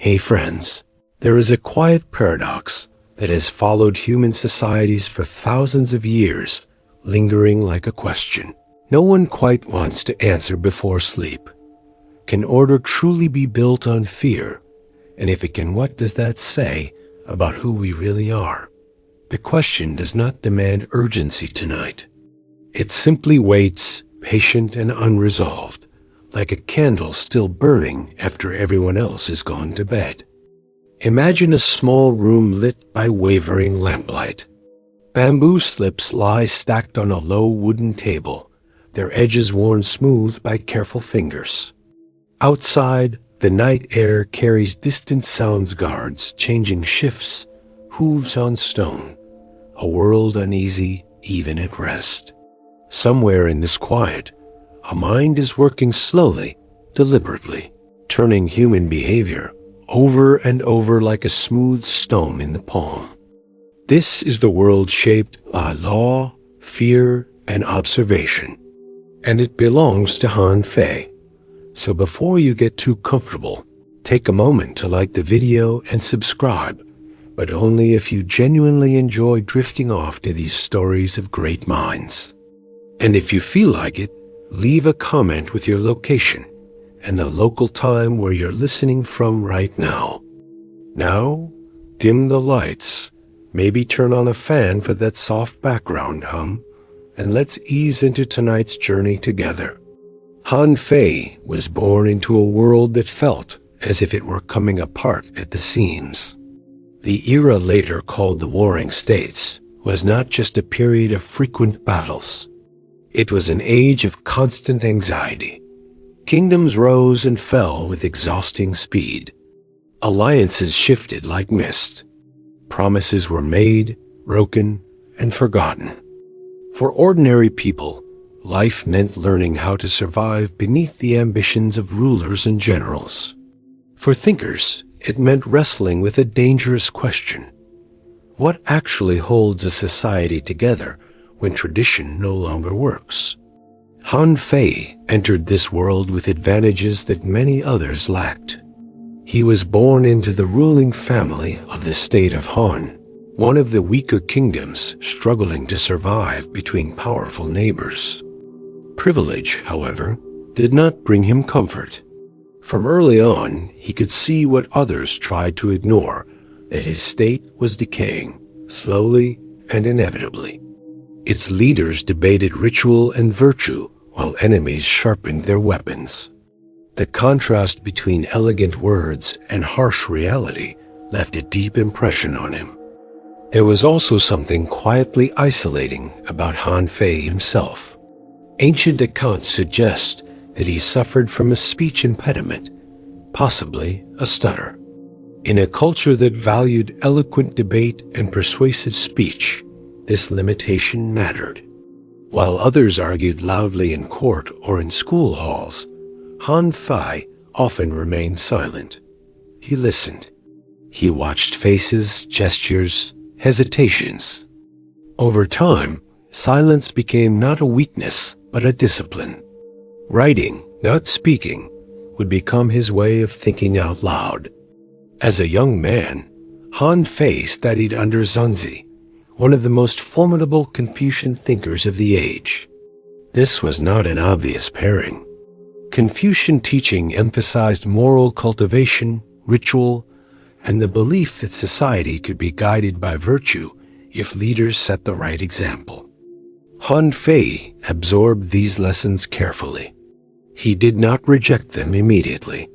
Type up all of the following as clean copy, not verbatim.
Hey friends, there is a quiet paradox that has followed human societies for thousands of years, lingering like a question. No one quite wants to answer before sleep. Can order truly be built on fear? And if it can, what does that say about who we really are? The question does not demand urgency tonight. It simply waits, patient and unresolved, like a candle still burning after everyone else has gone to bed. Imagine a small room lit by wavering lamplight. Bamboo slips lie stacked on a low wooden table, their edges worn smooth by careful fingers. Outside, the night air carries distant sounds guards, changing shifts, hooves on stone, a world uneasy even at rest. Somewhere in this quiet, a mind is working slowly, deliberately, turning human behavior over and over like a smooth stone in the palm. This is the world shaped by law, fear, and observation, and it belongs to Han Fei. So before you get too comfortable, take a moment to like the video and subscribe, but only if you genuinely enjoy drifting off to these stories of great minds. And if you feel like it, leave a comment with your location and the local time where you're listening from right now. Now, dim the lights, maybe turn on a fan for that soft background hum, and let's ease into tonight's journey together. Han Fei was born into a world that felt as if it were coming apart at the seams. The era later called the Warring States was not just a period of frequent battles. It was an age of constant anxiety. Kingdoms rose and fell with exhausting speed. Alliances shifted like mist. Promises were made, broken, and forgotten. For ordinary people, life meant learning how to survive beneath the ambitions of rulers and generals. For thinkers, it meant wrestling with a dangerous question. What actually holds a society together when tradition no longer works? Han Fei entered this world with advantages that many others lacked. He was born into the ruling family of the state of Han, one of the weaker kingdoms struggling to survive between powerful neighbors. Privilege, however, did not bring him comfort. From early on, he could see what others tried to ignore, that his state was decaying, slowly and inevitably. Its leaders debated ritual and virtue, while enemies sharpened their weapons. The contrast between elegant words and harsh reality left a deep impression on him. There was also something quietly isolating about Han Fei himself. Ancient accounts suggest that he suffered from a speech impediment, possibly a stutter. In a culture that valued eloquent debate and persuasive speech, this limitation mattered. While others argued loudly in court or in school halls, Han Fei often remained silent. He listened. He watched faces, gestures, hesitations. Over time, silence became not a weakness, but a discipline. Writing, not speaking, would become his way of thinking out loud. As a young man, Han Fei studied under Zhuangzi, one of the most formidable Confucian thinkers of the age. This was not an obvious pairing. Confucian teaching emphasized moral cultivation, ritual, and the belief that society could be guided by virtue if leaders set the right example. Han Fei absorbed these lessons carefully. He did not reject them immediately.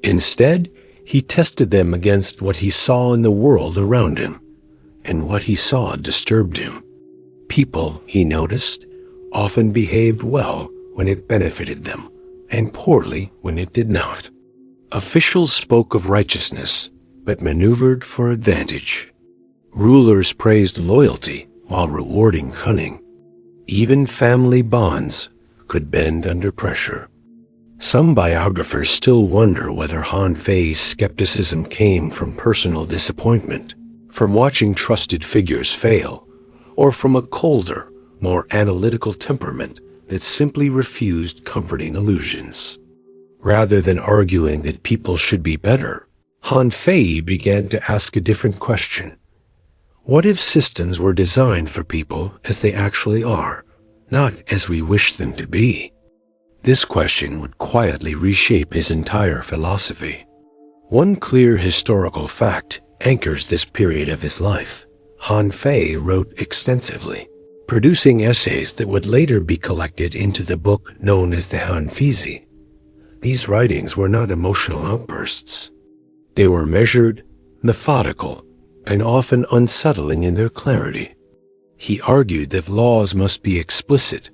Instead, he tested them against what he saw in the world around him, and what he saw disturbed him. People, he noticed, often behaved well when it benefited them, and poorly when it did not. Officials spoke of righteousness, but maneuvered for advantage. Rulers praised loyalty while rewarding cunning. Even family bonds could bend under pressure. Some biographers still wonder whether Han Fei's skepticism came from personal disappointment, from watching trusted figures fail, or from a colder, more analytical temperament that simply refused comforting illusions. Rather than arguing that people should be better, Han Fei began to ask a different question. What if systems were designed for people as they actually are, not as we wish them to be? This question would quietly reshape his entire philosophy. One clear historical fact anchors this period of his life. Han Fei wrote extensively, producing essays that would later be collected into the book known as the Han Feizi. These writings were not emotional outbursts. They were measured, methodical, and often unsettling in their clarity. He argued that laws must be explicit,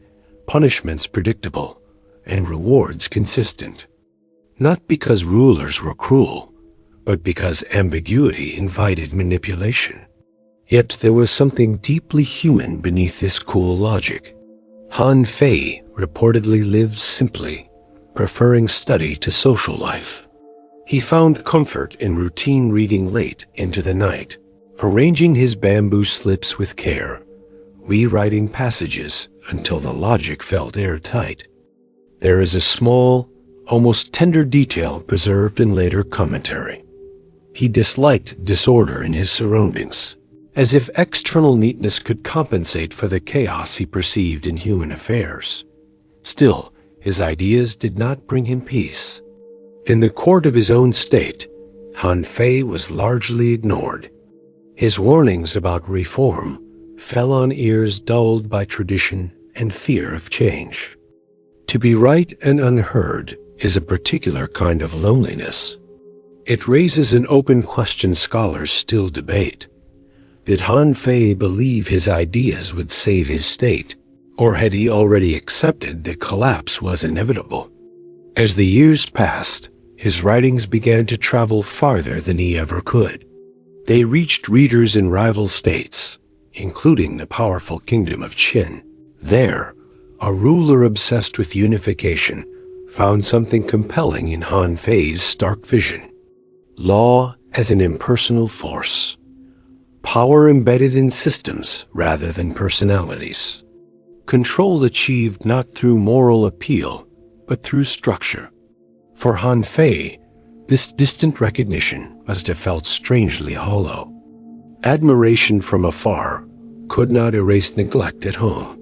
punishments predictable, and rewards consistent. Not because rulers were cruel, but because ambiguity invited manipulation. Yet there was something deeply human beneath this cool logic. Han Fei reportedly lived simply, preferring study to social life. He found comfort in routine reading late into the night, arranging his bamboo slips with care, rewriting passages until the logic felt airtight. There is a small, almost tender detail preserved in later commentary. He disliked disorder in his surroundings, as if external neatness could compensate for the chaos he perceived in human affairs. Still, his ideas did not bring him peace. In the court of his own state, Han Fei was largely ignored. His warnings about reform fell on ears dulled by tradition and fear of change. To be right and unheard is a particular kind of loneliness. It raises an open question scholars still debate. Did Han Fei believe his ideas would save his state, or had he already accepted that collapse was inevitable? As the years passed, his writings began to travel farther than he ever could. They reached readers in rival states, including the powerful kingdom of Qin. There, a ruler obsessed with unification found something compelling in Han Fei's stark vision. Law as an impersonal force. Power embedded in systems rather than personalities. Control achieved not through moral appeal, but through structure. For Han Fei, this distant recognition must have felt strangely hollow. Admiration from afar could not erase neglect at home,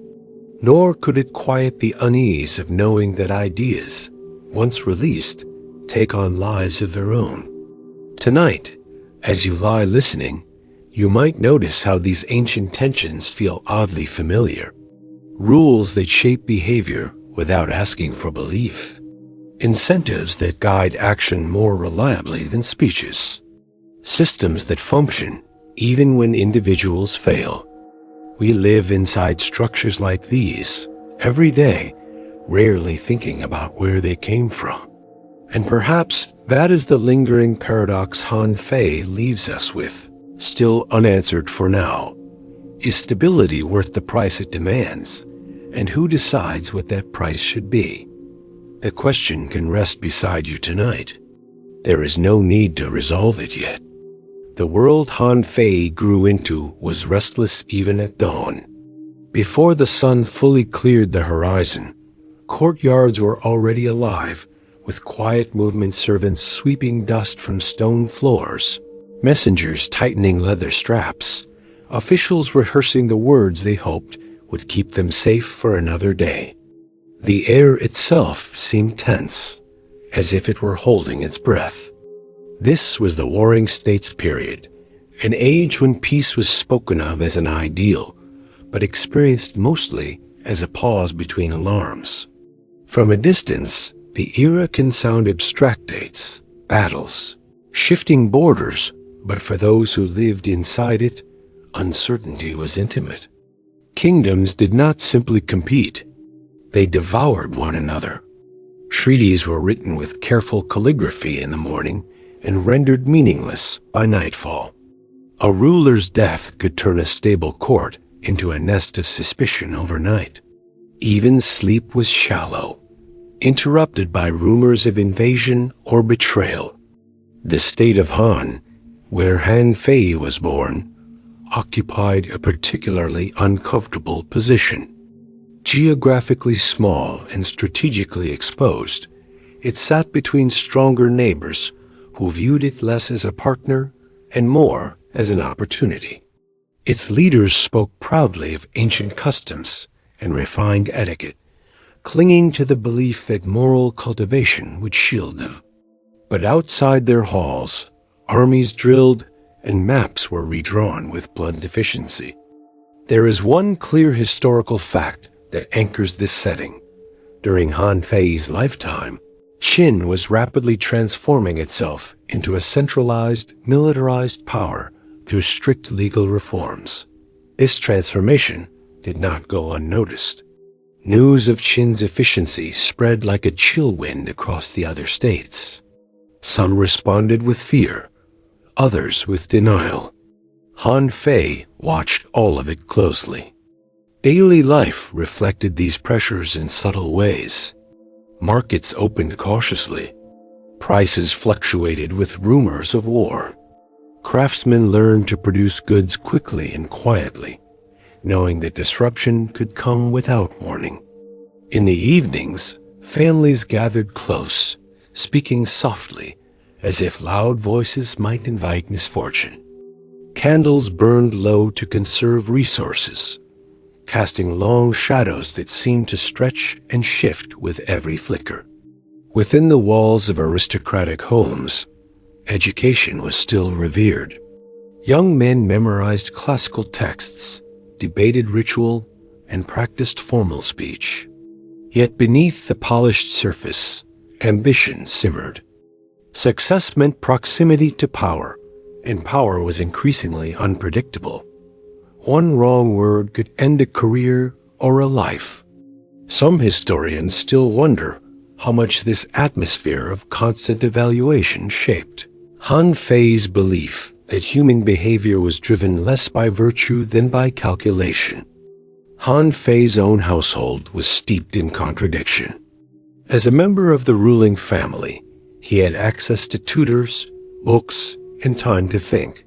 nor could it quiet the unease of knowing that ideas, once released, take on lives of their own. Tonight, as you lie listening, you might notice how these ancient tensions feel oddly familiar. Rules that shape behavior without asking for belief. Incentives that guide action more reliably than speeches. Systems that function even when individuals fail. We live inside structures like these every day, rarely thinking about where they came from. And perhaps that is the lingering paradox Han Fei leaves us with, still unanswered for now. Is stability worth the price it demands? And who decides what that price should be? The question can rest beside you tonight. There is no need to resolve it yet. The world Han Fei grew into was restless even at dawn. Before the sun fully cleared the horizon, courtyards were already alive with quiet movement, servants sweeping dust from stone floors, messengers tightening leather straps, officials rehearsing the words they hoped would keep them safe for another day. The air itself seemed tense, as if it were holding its breath. This was the Warring States period, an age when peace was spoken of as an ideal, but experienced mostly as a pause between alarms. From a distance, the era can sound abstract: dates, battles, shifting borders, but for those who lived inside it, uncertainty was intimate. Kingdoms did not simply compete, they devoured one another. Treaties were written with careful calligraphy in the morning and rendered meaningless by nightfall. A ruler's death could turn a stable court into a nest of suspicion overnight. Even sleep was shallow, interrupted by rumors of invasion or betrayal. The state of Han, where Han Fei was born, occupied a particularly uncomfortable position. Geographically small and strategically exposed, it sat between stronger neighbors who viewed it less as a partner and more as an opportunity. Its leaders spoke proudly of ancient customs and refined etiquette, clinging to the belief that moral cultivation would shield them. But outside their halls, armies drilled and maps were redrawn with blunt efficiency. There is one clear historical fact that anchors this setting. During Han Fei's lifetime, Qin was rapidly transforming itself into a centralized, militarized power through strict legal reforms. This transformation did not go unnoticed. News of Qin's efficiency spread like a chill wind across the other states. Some responded with fear, others with denial. Han Fei watched all of it closely. Daily life reflected these pressures in subtle ways. Markets opened cautiously. Prices fluctuated with rumors of war. Craftsmen learned to produce goods quickly and quietly, knowing that disruption could come without warning. In the evenings, families gathered close, speaking softly, as if loud voices might invite misfortune. Candles burned low to conserve resources, casting long shadows that seemed to stretch and shift with every flicker. Within the walls of aristocratic homes, education was still revered. Young men memorized classical texts, debated ritual, and practiced formal speech. Yet beneath the polished surface, ambition simmered. Success meant proximity to power, and power was increasingly unpredictable. One wrong word could end a career or a life. Some historians still wonder how much this atmosphere of constant evaluation shaped Han Fei's belief that human behavior was driven less by virtue than by calculation. Han Fei's own household was steeped in contradiction. As a member of the ruling family, he had access to tutors, books, and time to think,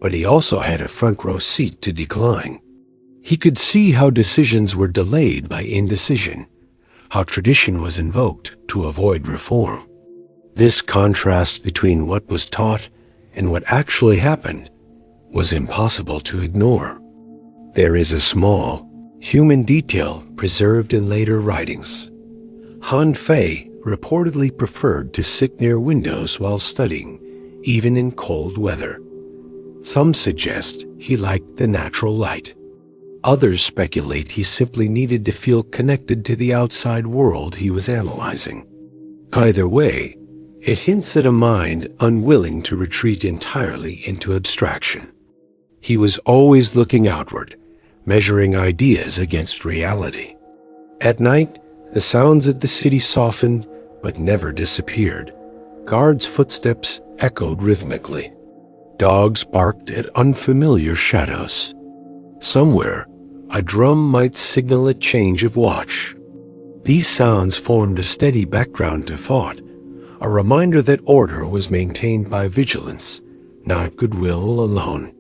but he also had a front-row seat to decline. He could see how decisions were delayed by indecision, how tradition was invoked to avoid reform. This contrast between what was taught and what actually happened was impossible to ignore. There is a small, human detail preserved in later writings. Han Fei reportedly preferred to sit near windows while studying, even in cold weather. Some suggest he liked the natural light. Others speculate he simply needed to feel connected to the outside world he was analyzing. Either way, it hints at a mind unwilling to retreat entirely into abstraction. He was always looking outward, measuring ideas against reality. At night, the sounds of the city softened but never disappeared. Guards' footsteps echoed rhythmically. Dogs barked at unfamiliar shadows. Somewhere, a drum might signal a change of watch. These sounds formed a steady background to thought, a reminder that order was maintained by vigilance, not goodwill alone.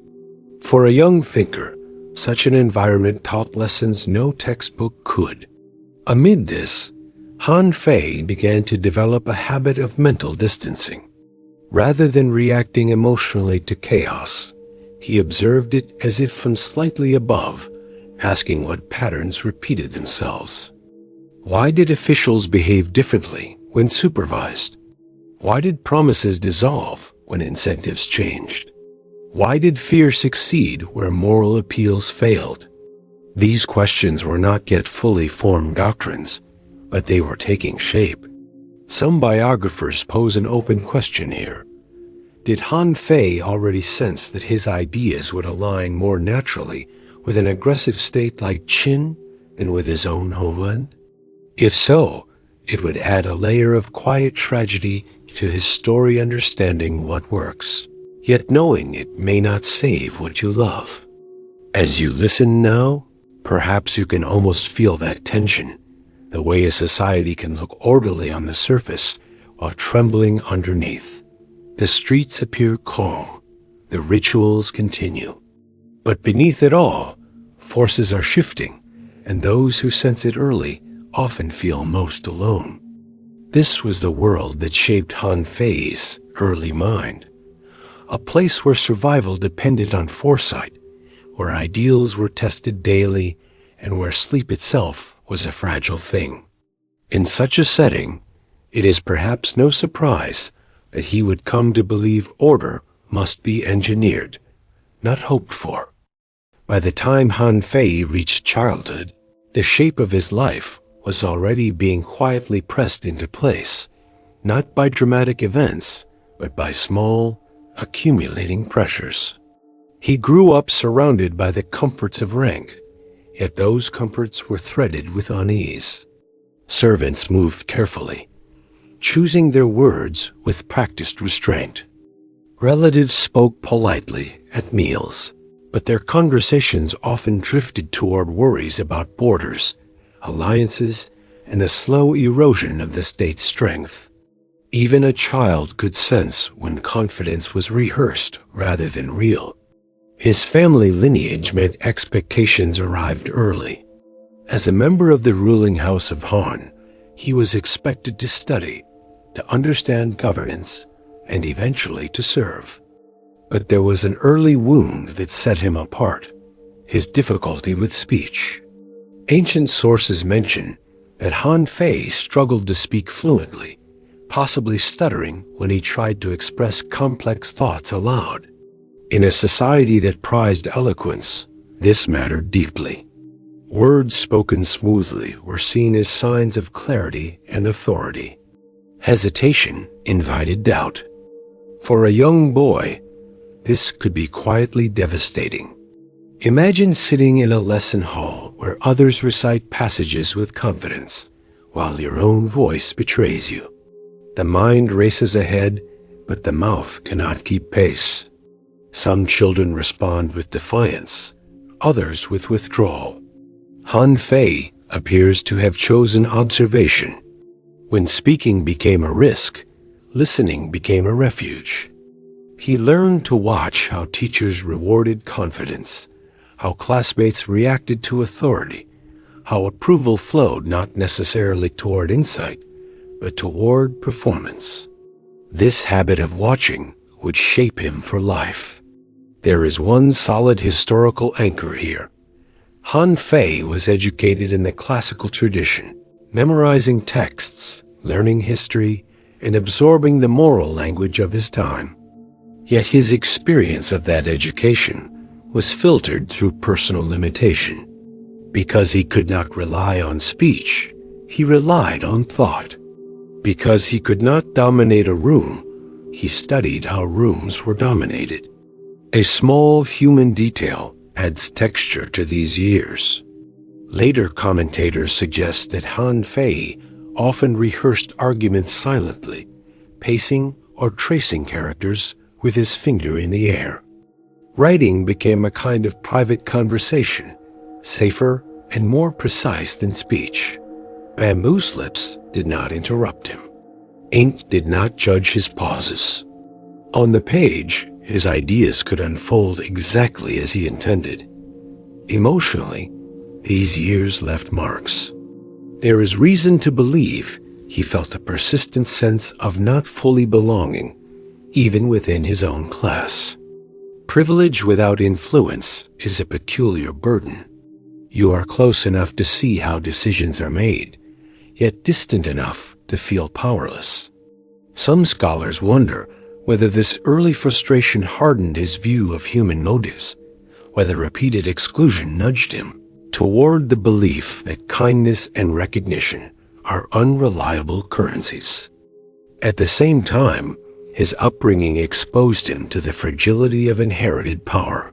For a young thinker, such an environment taught lessons no textbook could. Amid this, Han Fei began to develop a habit of mental distancing. Rather than reacting emotionally to chaos, he observed it as if from slightly above, asking what patterns repeated themselves. Why did officials behave differently when supervised? Why did promises dissolve when incentives changed? Why did fear succeed where moral appeals failed? These questions were not yet fully formed doctrines, but they were taking shape. Some biographers pose an open question here. Did Han Fei already sense that his ideas would align more naturally with an aggressive state like Qin than with his own homeland? If so, it would add a layer of quiet tragedy to his story understanding what works, yet knowing it may not save what you love. As you listen now, perhaps you can almost feel that tension, the way a society can look orderly on the surface while trembling underneath. The streets appear calm, the rituals continue. But beneath it all, forces are shifting, and those who sense it early often feel most alone. This was the world that shaped Han Fei's early mind, a place where survival depended on foresight, where ideals were tested daily, and where sleep itself was a fragile thing. In such a setting, it is perhaps no surprise that he would come to believe order must be engineered, not hoped for. By the time Han Fei reached childhood, the shape of his life was already being quietly pressed into place, not by dramatic events, but by small, accumulating pressures. He grew up surrounded by the comforts of rank, yet those comforts were threaded with unease. Servants moved carefully, choosing their words with practiced restraint. Relatives spoke politely at meals, but their conversations often drifted toward worries about borders, alliances, and the slow erosion of the state's strength. Even a child could sense when confidence was rehearsed rather than real. His family lineage meant expectations arrived early. As a member of the ruling house of Han, he was expected to study, to understand governance, and eventually to serve. But there was an early wound that set him apart: his difficulty with speech. Ancient sources mention that Han Fei struggled to speak fluently, possibly stuttering when he tried to express complex thoughts aloud. In a society that prized eloquence, this mattered deeply. Words spoken smoothly were seen as signs of clarity and authority. Hesitation invited doubt. For a young boy, this could be quietly devastating. Imagine sitting in a lesson hall where others recite passages with confidence, while your own voice betrays you. The mind races ahead, but the mouth cannot keep pace. Some children respond with defiance, others with withdrawal. Han Fei appears to have chosen observation. When speaking became a risk, listening became a refuge. He learned to watch how teachers rewarded confidence, how classmates reacted to authority, how approval flowed not necessarily toward insight, but toward performance. This habit of watching would shape him for life. There is one solid historical anchor here. Han Fei was educated in the classical tradition, memorizing texts, learning history, and absorbing the moral language of his time. Yet his experience of that education was filtered through personal limitation. Because he could not rely on speech, he relied on thought. Because he could not dominate a room, he studied how rooms were dominated. A small human detail adds texture to these years. Later commentators suggest that Han Fei often rehearsed arguments silently, pacing or tracing characters with his finger in the air. Writing became a kind of private conversation, safer and more precise than speech. Bamboo slips did not interrupt him. Ink did not judge his pauses. On the page, his ideas could unfold exactly as he intended. Emotionally, these years left marks. There is reason to believe he felt a persistent sense of not fully belonging, even within his own class. Privilege without influence is a peculiar burden. You are close enough to see how decisions are made, yet distant enough to feel powerless. Some scholars wonder whether this early frustration hardened his view of human motives, whether repeated exclusion nudged him toward the belief that kindness and recognition are unreliable currencies. At the same time, his upbringing exposed him to the fragility of inherited power.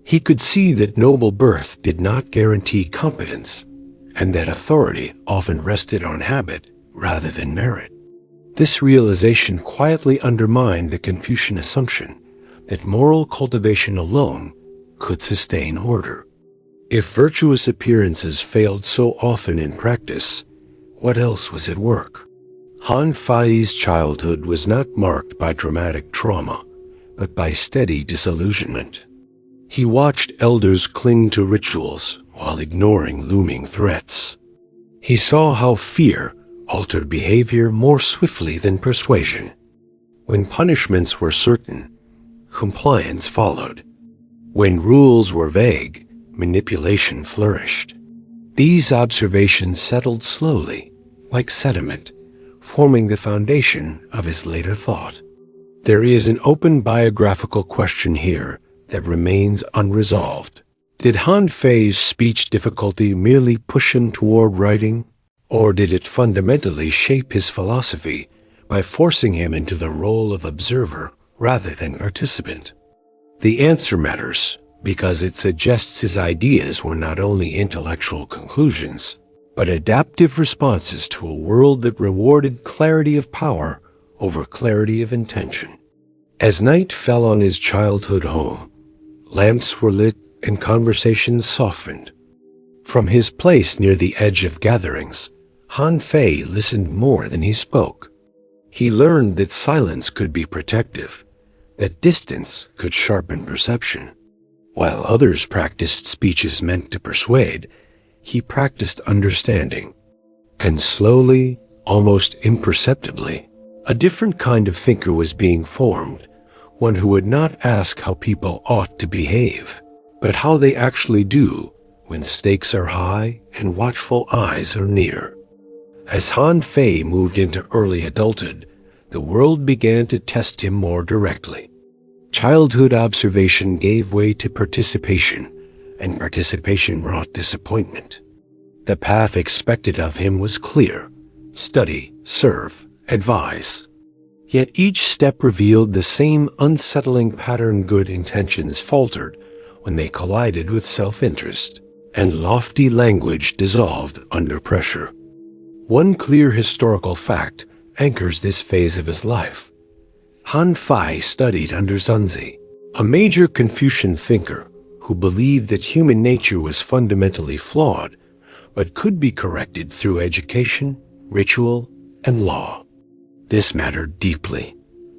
He could see that noble birth did not guarantee competence, and that authority often rested on habit rather than merit. This realization quietly undermined the Confucian assumption that moral cultivation alone could sustain order. If virtuous appearances failed so often in practice, what else was at work? Han Fei's childhood was not marked by dramatic trauma, but by steady disillusionment. He watched elders cling to rituals while ignoring looming threats. He saw how fear altered behavior more swiftly than persuasion. When punishments were certain, compliance followed. When rules were vague, manipulation flourished. These observations settled slowly, like sediment, forming the foundation of his later thought. There is an open biographical question here that remains unresolved. Did Han Fei's speech difficulty merely push him toward writing, or did it fundamentally shape his philosophy by forcing him into the role of observer rather than participant? The answer matters because it suggests his ideas were not only intellectual conclusions, but adaptive responses to a world that rewarded clarity of power over clarity of intention. As night fell on his childhood home, lamps were lit and conversations softened. From his place near the edge of gatherings, Han Fei listened more than he spoke. He learned that silence could be protective, that distance could sharpen perception. While others practiced speeches meant to persuade, he practiced understanding. And slowly, almost imperceptibly, a different kind of thinker was being formed, one who would not ask how people ought to behave, but how they actually do when stakes are high and watchful eyes are near. As Han Fei moved into early adulthood, the world began to test him more directly. Childhood observation gave way to participation, and participation brought disappointment. The path expected of him was clear: study, serve, advise. Yet each step revealed the same unsettling pattern. Good intentions faltered when they collided with self-interest, and lofty language dissolved under pressure. One clear historical fact anchors this phase of his life. Han Fei studied under Zunzi, a major Confucian thinker who believed that human nature was fundamentally flawed, but could be corrected through education, ritual, and law. This mattered deeply.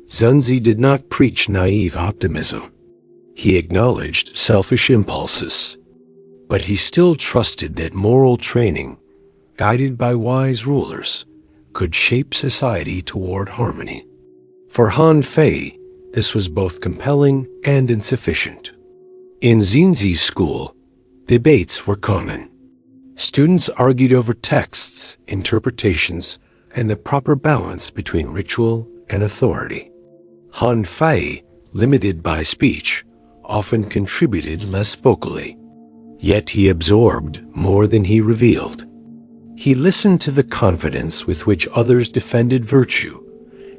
Zunzi did not preach naive optimism. He acknowledged selfish impulses, but he still trusted that moral training, guided by wise rulers, could shape society toward harmony. For Han Fei, this was both compelling and insufficient. In Zunzi's school, debates were common. Students argued over texts, interpretations, and the proper balance between ritual and authority. Han Fei, limited by speech, often contributed less vocally. Yet he absorbed more than he revealed. He listened to the confidence with which others defended virtue,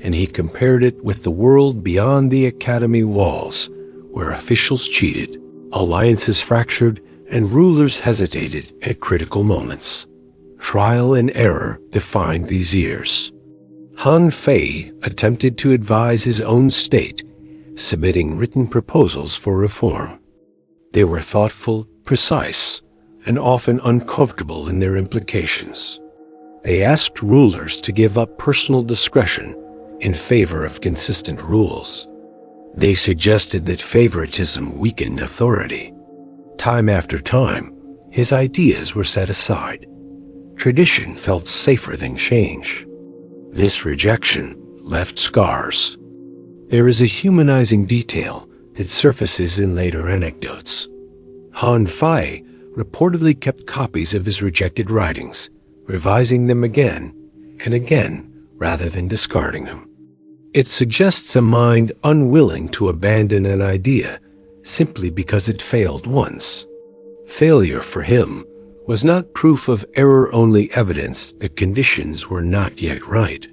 and he compared it with the world beyond the academy walls, where officials cheated, alliances fractured, and rulers hesitated at critical moments. Trial and error defined these years. Han Fei attempted to advise his own state, submitting written proposals for reform. They were thoughtful, precise, and often uncomfortable in their implications. They asked rulers to give up personal discretion in favor of consistent rules. They suggested that favoritism weakened authority. Time after time, his ideas were set aside. Tradition felt safer than change. This rejection left scars. There is a humanizing detail that surfaces in later anecdotes. Han Fei reportedly kept copies of his rejected writings, revising them again and again rather than discarding them. It suggests a mind unwilling to abandon an idea simply because it failed once. Failure for him was not proof of error, only evidence that conditions were not yet right.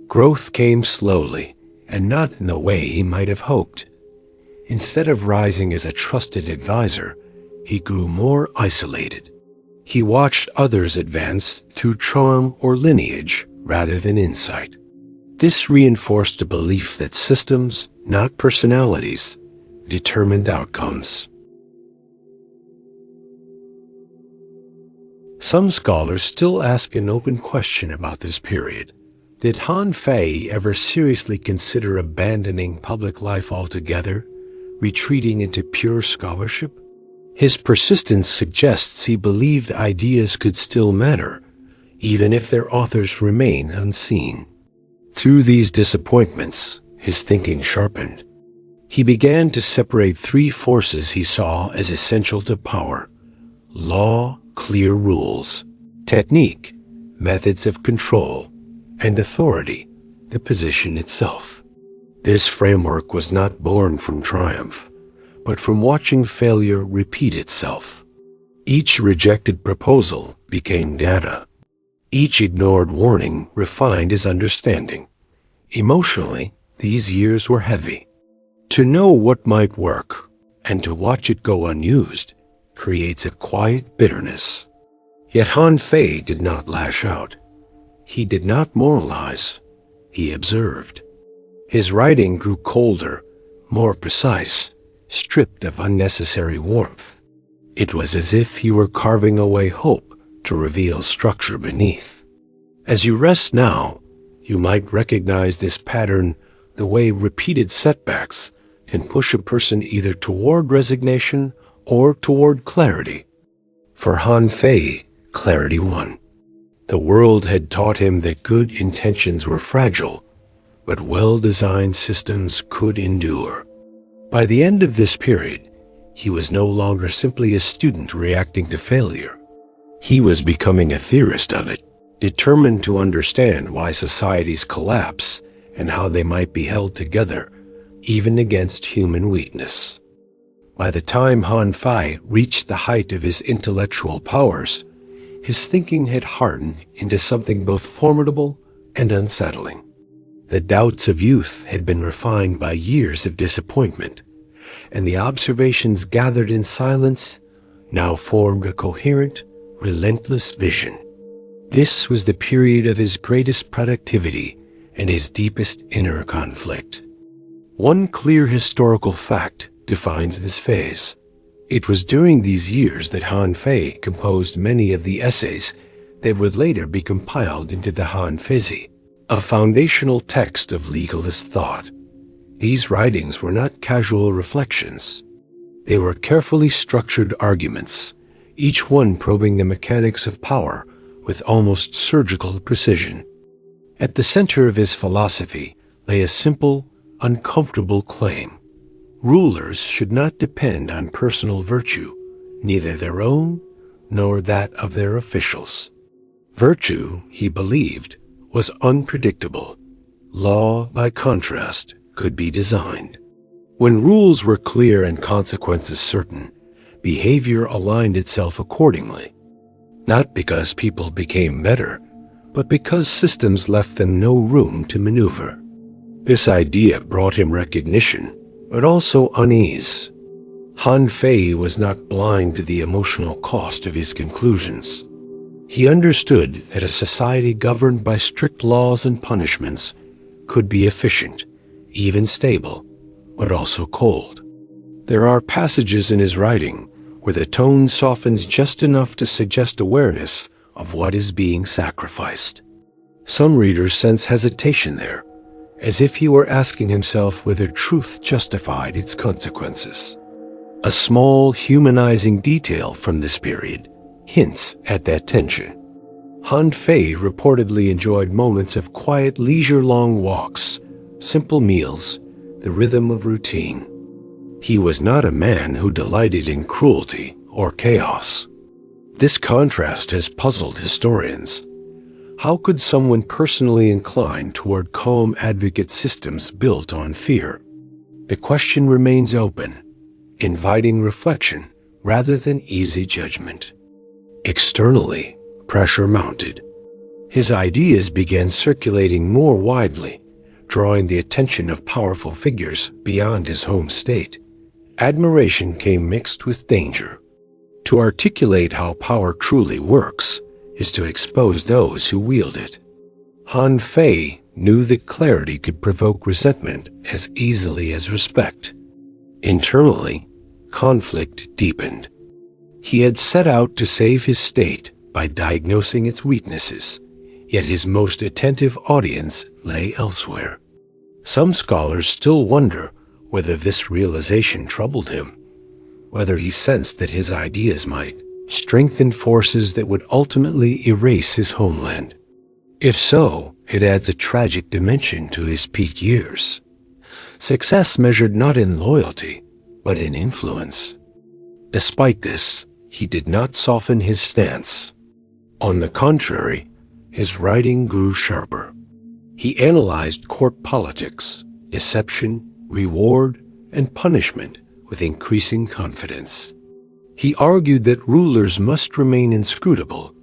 Growth came slowly and not in the way he might have hoped. Instead of rising as a trusted advisor, he grew more isolated. He watched others advance through charm or lineage rather than insight. This reinforced a belief that systems, not personalities, determined outcomes. Some scholars still ask an open question about this period. Did Han Fei ever seriously consider abandoning public life altogether, retreating into pure scholarship? His persistence suggests he believed ideas could still matter, even if their authors remain unseen. Through these disappointments, his thinking sharpened. He began to separate three forces he saw as essential to power: law, clear rules; technique, methods of control; and authority, the position itself. This framework was not born from triumph, but from watching failure repeat itself. Each rejected proposal became data. Each ignored warning refined his understanding. Emotionally, these years were heavy. To know what might work, and to watch it go unused, creates a quiet bitterness. Yet Han Fei did not lash out. He did not moralize. He observed. His writing grew colder, more precise, stripped of unnecessary warmth. It was as if he were carving away hope to reveal structure beneath. As you rest now, you might recognize this pattern the way repeated setbacks can push a person either toward resignation or toward clarity. For Han Fei, clarity won. The world had taught him that good intentions were fragile, but well-designed systems could endure. By the end of this period, he was no longer simply a student reacting to failure. He was becoming a theorist of it, determined to understand why societies collapse and how they might be held together, even against human weakness. By the time Han Fei reached the height of his intellectual powers, his thinking had hardened into something both formidable and unsettling. The doubts of youth had been refined by years of disappointment, and the observations gathered in silence now formed a coherent, relentless vision. This was the period of his greatest productivity and his deepest inner conflict. One clear historical fact defines this phase. It was during these years that Han Fei composed many of the essays that would later be compiled into the Han Feizi, a foundational text of legalist thought. These writings were not casual reflections. They were carefully structured arguments, each one probing the mechanics of power with almost surgical precision. At the center of his philosophy lay a simple, uncomfortable claim. Rulers should not depend on personal virtue, neither their own nor that of their officials. Virtue, he believed, was unpredictable. Law, by contrast, could be designed. When rules were clear and consequences certain, behavior aligned itself accordingly. Not because people became better, but because systems left them no room to maneuver. This idea brought him recognition, but also unease. Han Fei was not blind to the emotional cost of his conclusions. He understood that a society governed by strict laws and punishments could be efficient, even stable, but also cold. There are passages in his writing where the tone softens just enough to suggest awareness of what is being sacrificed. Some readers sense hesitation there, as if he were asking himself whether truth justified its consequences. A small humanizing detail from this period hints at that tension. Han Fei reportedly enjoyed moments of quiet, leisure-long walks, simple meals, the rhythm of routine. He was not a man who delighted in cruelty or chaos. This contrast has puzzled historians. How could someone personally inclined toward calm advocate systems built on fear? The question remains open, inviting reflection rather than easy judgment. Externally, pressure mounted. His ideas began circulating more widely, drawing the attention of powerful figures beyond his home state. Admiration came mixed with danger. To articulate how power truly works is to expose those who wield it. Han Fei knew that clarity could provoke resentment as easily as respect. Internally, conflict deepened. He had set out to save his state by diagnosing its weaknesses, yet his most attentive audience lay elsewhere. Some scholars still wonder whether this realization troubled him, whether he sensed that his ideas might strengthen forces that would ultimately erase his homeland. If so, it adds a tragic dimension to his peak years. Success measured not in loyalty, but in influence. Despite this, he did not soften his stance. On the contrary, his writing grew sharper. He analyzed court politics, deception, reward, and punishment with increasing confidence. He argued that rulers must remain inscrutable,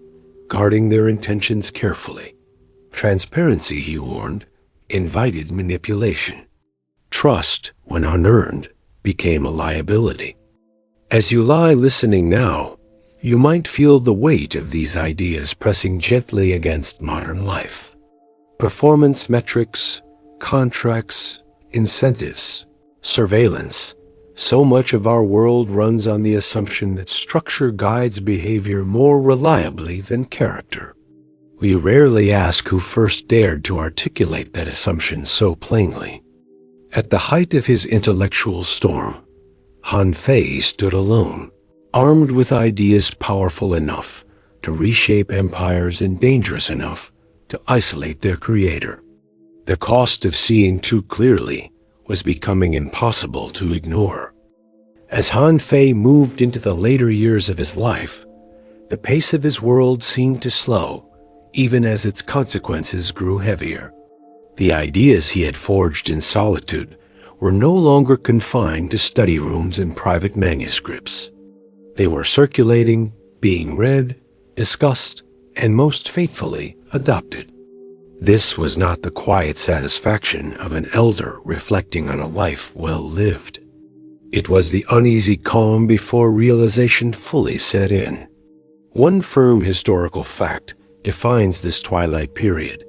guarding their intentions carefully. Transparency, he warned, invited manipulation. Trust, when unearned, became a liability. As you lie listening now, you might feel the weight of these ideas pressing gently against modern life. Performance metrics, contracts, incentives, surveillance. So much of our world runs on the assumption that structure guides behavior more reliably than character. We rarely ask who first dared to articulate that assumption so plainly. At the height of his intellectual storm, Han Fei stood alone, armed with ideas powerful enough to reshape empires and dangerous enough to isolate their creator. The cost of seeing too clearly was becoming impossible to ignore. As Han Fei moved into the later years of his life, the pace of his world seemed to slow, even as its consequences grew heavier. The ideas he had forged in solitude were no longer confined to study rooms and private manuscripts. They were circulating, being read, discussed, and most fatefully adopted. This was not the quiet satisfaction of an elder reflecting on a life well lived. It was the uneasy calm before realization fully set in. One firm historical fact defines this twilight period.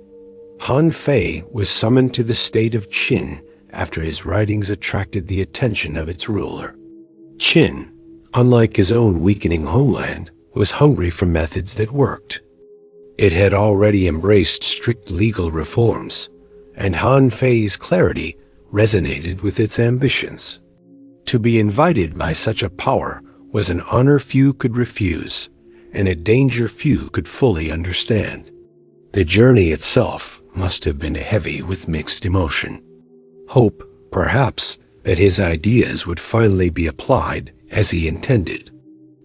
Han Fei was summoned to the state of Qin after his writings attracted the attention of its ruler. Qin, unlike his own weakening homeland, was hungry for methods that worked. It had already embraced strict legal reforms, and Han Fei's clarity resonated with its ambitions. To be invited by such a power was an honor few could refuse, and a danger few could fully understand. The journey itself must have been heavy with mixed emotion. Hope, perhaps, that his ideas would finally be applied as he intended.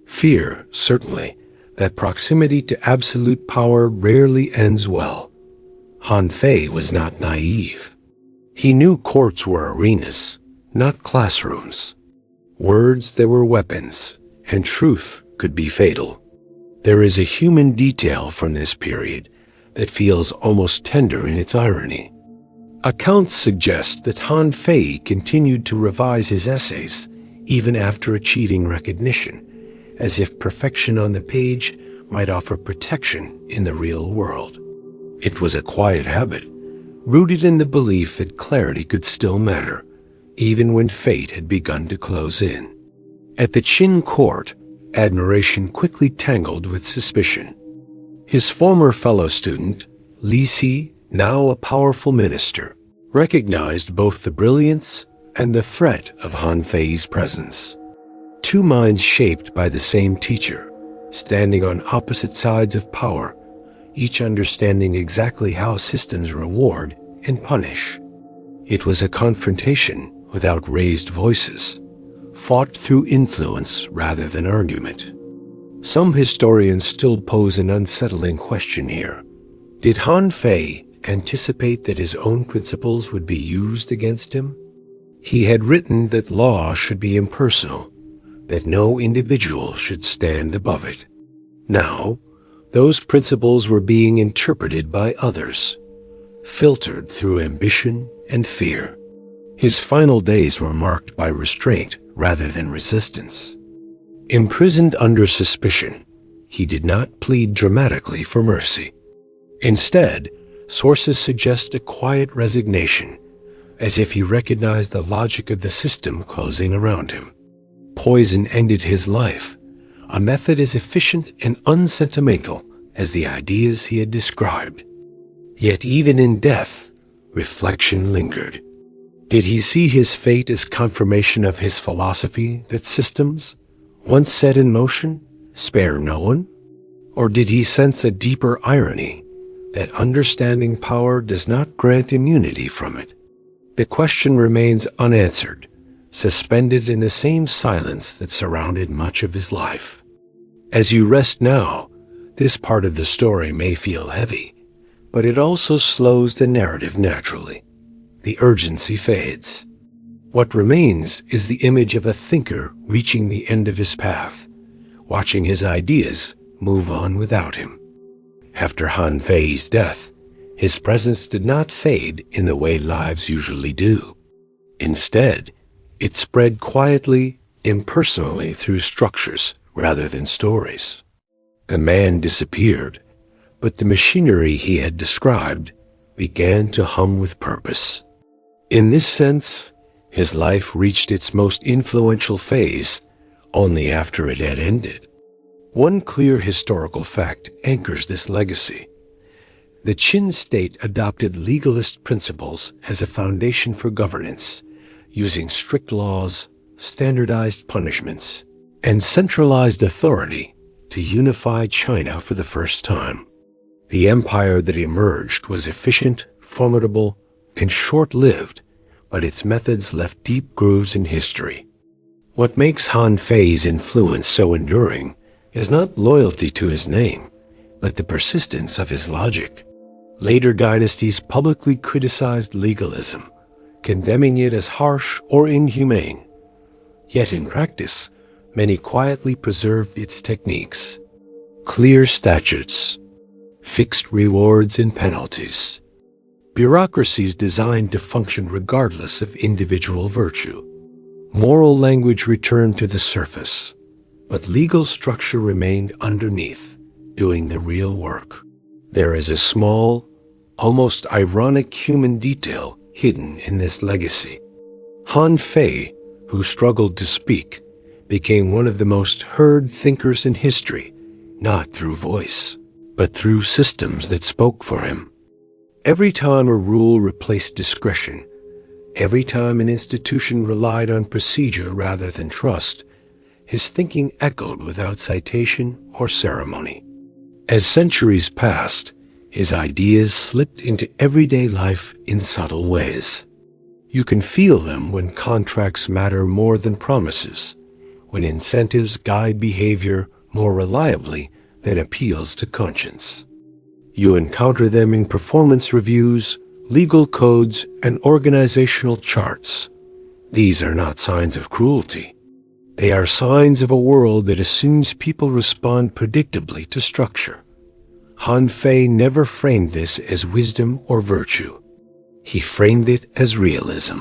Fear, certainly, that proximity to absolute power rarely ends well. Han Fei was not naive. He knew courts were arenas, not classrooms. Words, they were weapons, and truth could be fatal. There is a human detail from this period that feels almost tender in its irony. Accounts suggest that Han Fei continued to revise his essays even after achieving recognition, as if perfection on the page might offer protection in the real world. It was a quiet habit, rooted in the belief that clarity could still matter, even when fate had begun to close in. At the Qin court, admiration quickly tangled with suspicion. His former fellow student, Li Si, now a powerful minister, recognized both the brilliance and the threat of Han Fei's presence. Two minds shaped by the same teacher, standing on opposite sides of power, each understanding exactly how systems reward and punish. It was a confrontation without raised voices, fought through influence rather than argument. Some historians still pose an unsettling question here. Did Han Fei anticipate that his own principles would be used against him? He had written that law should be impersonal, that no individual should stand above it. Now, those principles were being interpreted by others, filtered through ambition and fear. His final days were marked by restraint rather than resistance. Imprisoned under suspicion, he did not plead dramatically for mercy. Instead, sources suggest a quiet resignation, as if he recognized the logic of the system closing around him. Poison ended his life, a method as efficient and unsentimental as the ideas he had described. Yet even in death, reflection lingered. Did he see his fate as confirmation of his philosophy that systems, once set in motion, spare no one? Or did he sense a deeper irony, that understanding power does not grant immunity from it? The question remains unanswered, suspended in the same silence that surrounded much of his life. As you rest now, this part of the story may feel heavy, but it also slows the narrative naturally. The urgency fades. What remains is the image of a thinker reaching the end of his path, watching his ideas move on without him. After Han Fei's death, his presence did not fade in the way lives usually do. Instead, it spread quietly, impersonally through structures rather than stories. The man disappeared, but the machinery he had described began to hum with purpose. In this sense, his life reached its most influential phase only after it had ended. One clear historical fact anchors this legacy. The Qin state adopted legalist principles as a foundation for governance, using strict laws, standardized punishments, and centralized authority to unify China for the first time. The empire that emerged was efficient, formidable, and short-lived, but its methods left deep grooves in history. What makes Han Fei's influence so enduring is not loyalty to his name, but the persistence of his logic. Later dynasties publicly criticized legalism, condemning it as harsh or inhumane. Yet in practice, many quietly preserved its techniques. Clear statutes, fixed rewards and penalties, bureaucracies designed to function regardless of individual virtue. Moral language returned to the surface, but legal structure remained underneath, doing the real work. There is a small, almost ironic human detail hidden in this legacy. Han Fei, who struggled to speak, became one of the most heard thinkers in history, not through voice, but through systems that spoke for him. Every time a rule replaced discretion, every time an institution relied on procedure rather than trust, his thinking echoed without citation or ceremony. As centuries passed, his ideas slipped into everyday life in subtle ways. You can feel them when contracts matter more than promises, when incentives guide behavior more reliably than appeals to conscience. You encounter them in performance reviews, legal codes, and organizational charts. These are not signs of cruelty. They are signs of a world that assumes people respond predictably to structure. Han Fei never framed this as wisdom or virtue. He framed it as realism.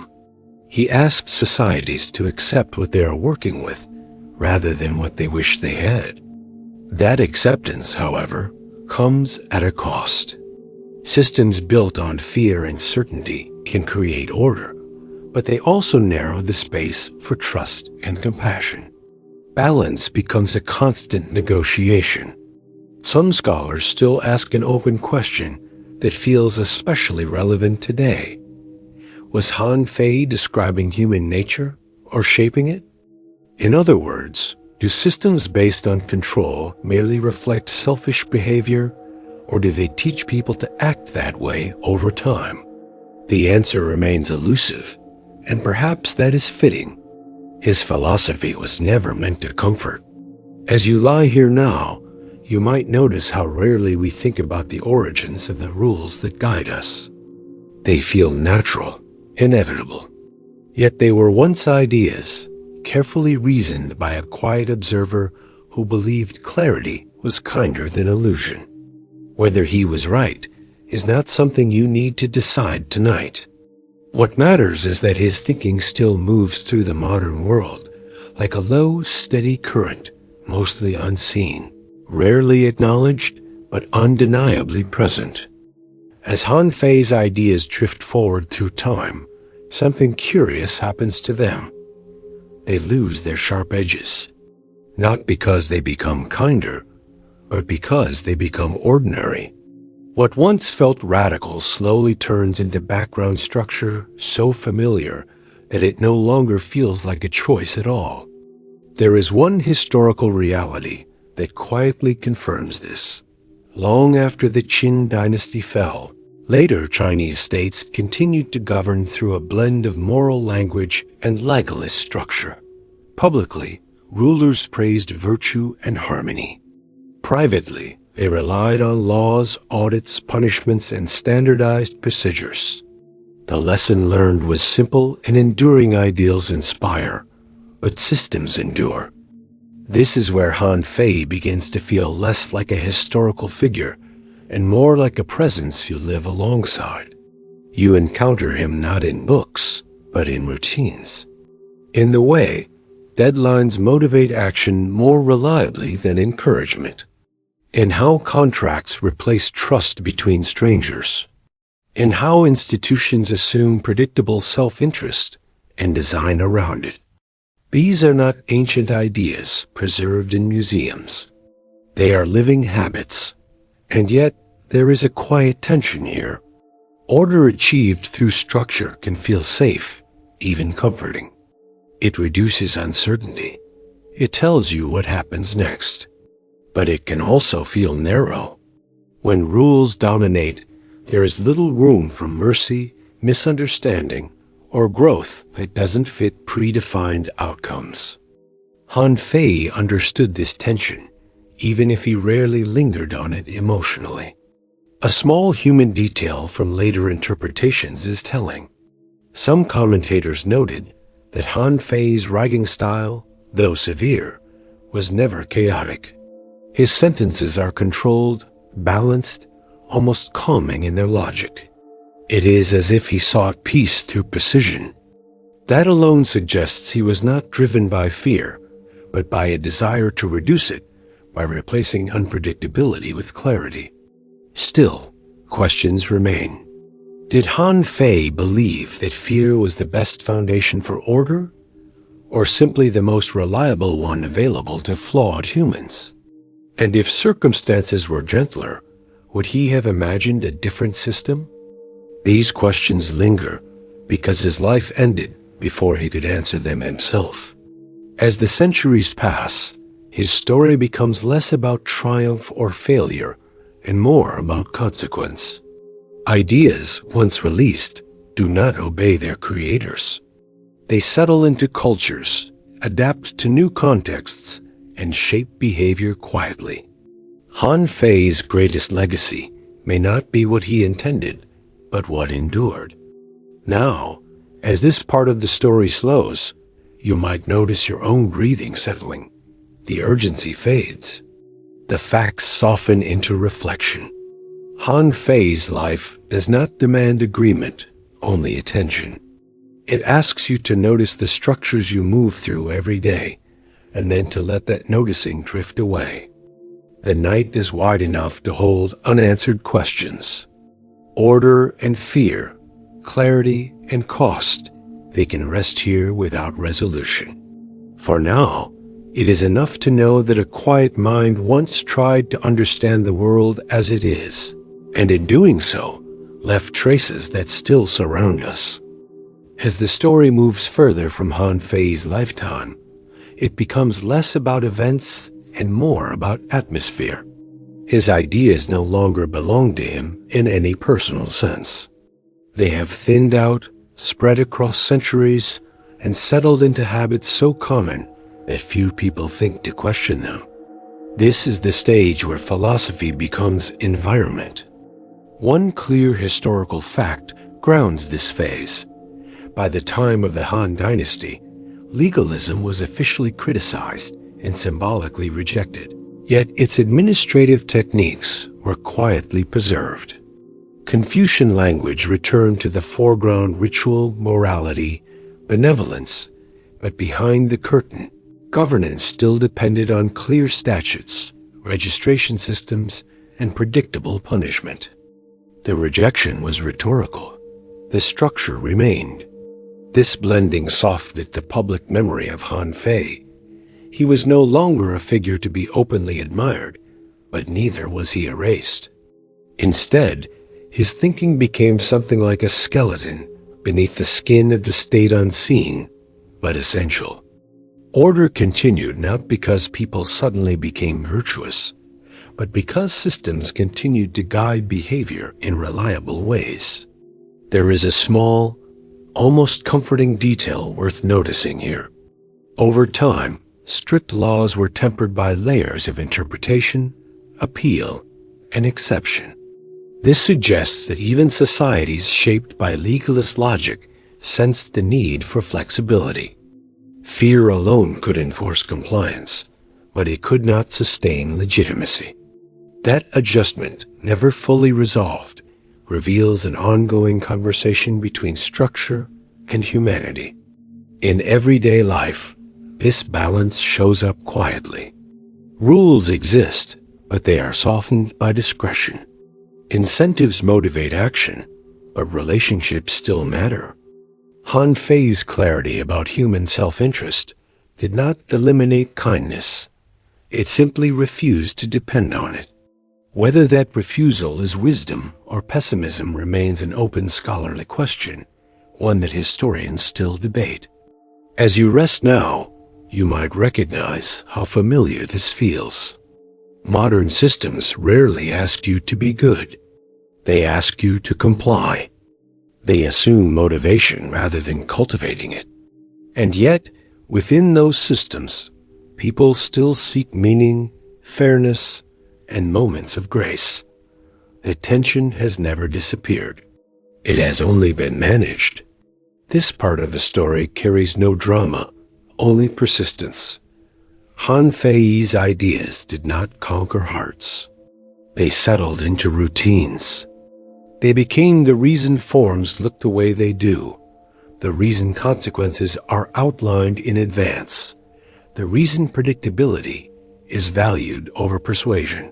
He asked societies to accept what they are working with rather than what they wish they had. That acceptance, however, comes at a cost. Systems built on fear and certainty can create order, but they also narrow the space for trust and compassion. Balance becomes a constant negotiation. Some scholars still ask an open question that feels especially relevant today. Was Han Fei describing human nature or shaping it? In other words, do systems based on control merely reflect selfish behavior, or do they teach people to act that way over time? The answer remains elusive, and perhaps that is fitting. His philosophy was never meant to comfort. As you lie here now, you might notice how rarely we think about the origins of the rules that guide us. They feel natural, inevitable. Yet they were once ideas, carefully reasoned by a quiet observer who believed clarity was kinder than illusion. Whether he was right is not something you need to decide tonight. What matters is that his thinking still moves through the modern world, like a low, steady current, mostly unseen, rarely acknowledged, but undeniably present. As Han Fei's ideas drift forward through time, something curious happens to them. They lose their sharp edges, not because they become kinder, but because they become ordinary. What once felt radical slowly turns into background structure so familiar that it no longer feels like a choice at all. There is one historical reality that quietly confirms this. Long after the Qin dynasty fell, later Chinese states continued to govern through a blend of moral language and legalist structure. Publicly, rulers praised virtue and harmony. Privately, they relied on laws, audits, punishments, and standardized procedures. The lesson learned was simple and enduring. Ideals inspire, but systems endure. This is where Han Fei begins to feel less like a historical figure and more like a presence you live alongside. You encounter him not in books, but in routines. In the way, deadlines motivate action more reliably than encouragement. In how contracts replace trust between strangers. In how institutions assume predictable self-interest and design around it. These are not ancient ideas preserved in museums. They are living habits. And yet, there is a quiet tension here. Order achieved through structure can feel safe, even comforting. It reduces uncertainty. It tells you what happens next. But it can also feel narrow. When rules dominate, there is little room for mercy, misunderstanding, or growth that doesn't fit predefined outcomes. Han Fei understood this tension, even if he rarely lingered on it emotionally. A small human detail from later interpretations is telling. Some commentators noted that Han Fei's writing style, though severe, was never chaotic. His sentences are controlled, balanced, almost calming in their logic. It is as if he sought peace through precision. That alone suggests he was not driven by fear, but by a desire to reduce it by replacing unpredictability with clarity. Still, questions remain. Did Han Fei believe that fear was the best foundation for order, or simply the most reliable one available to flawed humans? And if circumstances were gentler, would he have imagined a different system? These questions linger because his life ended before he could answer them himself. As the centuries pass, his story becomes less about triumph or failure and more about consequence. Ideas, once released, do not obey their creators. They settle into cultures, adapt to new contexts, and shape behavior quietly. Han Fei's greatest legacy may not be what he intended, but what endured. Now, as this part of the story slows, you might notice your own breathing settling. The urgency fades. The facts soften into reflection. Han Fei's life does not demand agreement, only attention. It asks you to notice the structures you move through every day, and then to let that noticing drift away. The night is wide enough to hold unanswered questions. Order and fear, clarity and cost, they can rest here without resolution. For now, it is enough to know that a quiet mind once tried to understand the world as it is, and in doing so, left traces that still surround us. As the story moves further from Han Fei's lifetime, it becomes less about events and more about atmosphere. His ideas no longer belong to him in any personal sense. They have thinned out, spread across centuries, and settled into habits so common that few people think to question them. This is the stage where philosophy becomes environment. One clear historical fact grounds this phase. By the time of the Han Dynasty, legalism was officially criticized and symbolically rejected, yet its administrative techniques were quietly preserved. Confucian language returned to the foreground: ritual, morality, benevolence, but behind the curtain, governance still depended on clear statutes, registration systems, and predictable punishment. The rejection was rhetorical. The structure remained. This blending softened the public memory of Han Fei. He was no longer a figure to be openly admired, but neither was he erased. Instead, his thinking became something like a skeleton beneath the skin of the state, unseen, but essential. Order continued not because people suddenly became virtuous, but because systems continued to guide behavior in reliable ways. There is a small, almost comforting detail worth noticing here. Over time, strict laws were tempered by layers of interpretation, appeal, and exception. This suggests that even societies shaped by legalist logic sensed the need for flexibility. Fear alone could enforce compliance, but it could not sustain legitimacy. That adjustment, never fully resolved, reveals an ongoing conversation between structure and humanity. In everyday life, this balance shows up quietly. Rules exist, but they are softened by discretion. Incentives motivate action, but relationships still matter. Han Fei's clarity about human self-interest did not eliminate kindness. It simply refused to depend on it. Whether that refusal is wisdom or pessimism remains an open scholarly question, one that historians still debate. As you rest now, you might recognize how familiar this feels. Modern systems rarely ask you to be good. They ask you to comply. They assume motivation rather than cultivating it. And yet, within those systems, people still seek meaning, fairness, and moments of grace. The tension has never disappeared. It has only been managed. This part of the story carries no drama, only persistence. Han Fei's ideas did not conquer hearts. They settled into routines. They became the reason forms look the way they do, the reason consequences are outlined in advance, the reason predictability is valued over persuasion.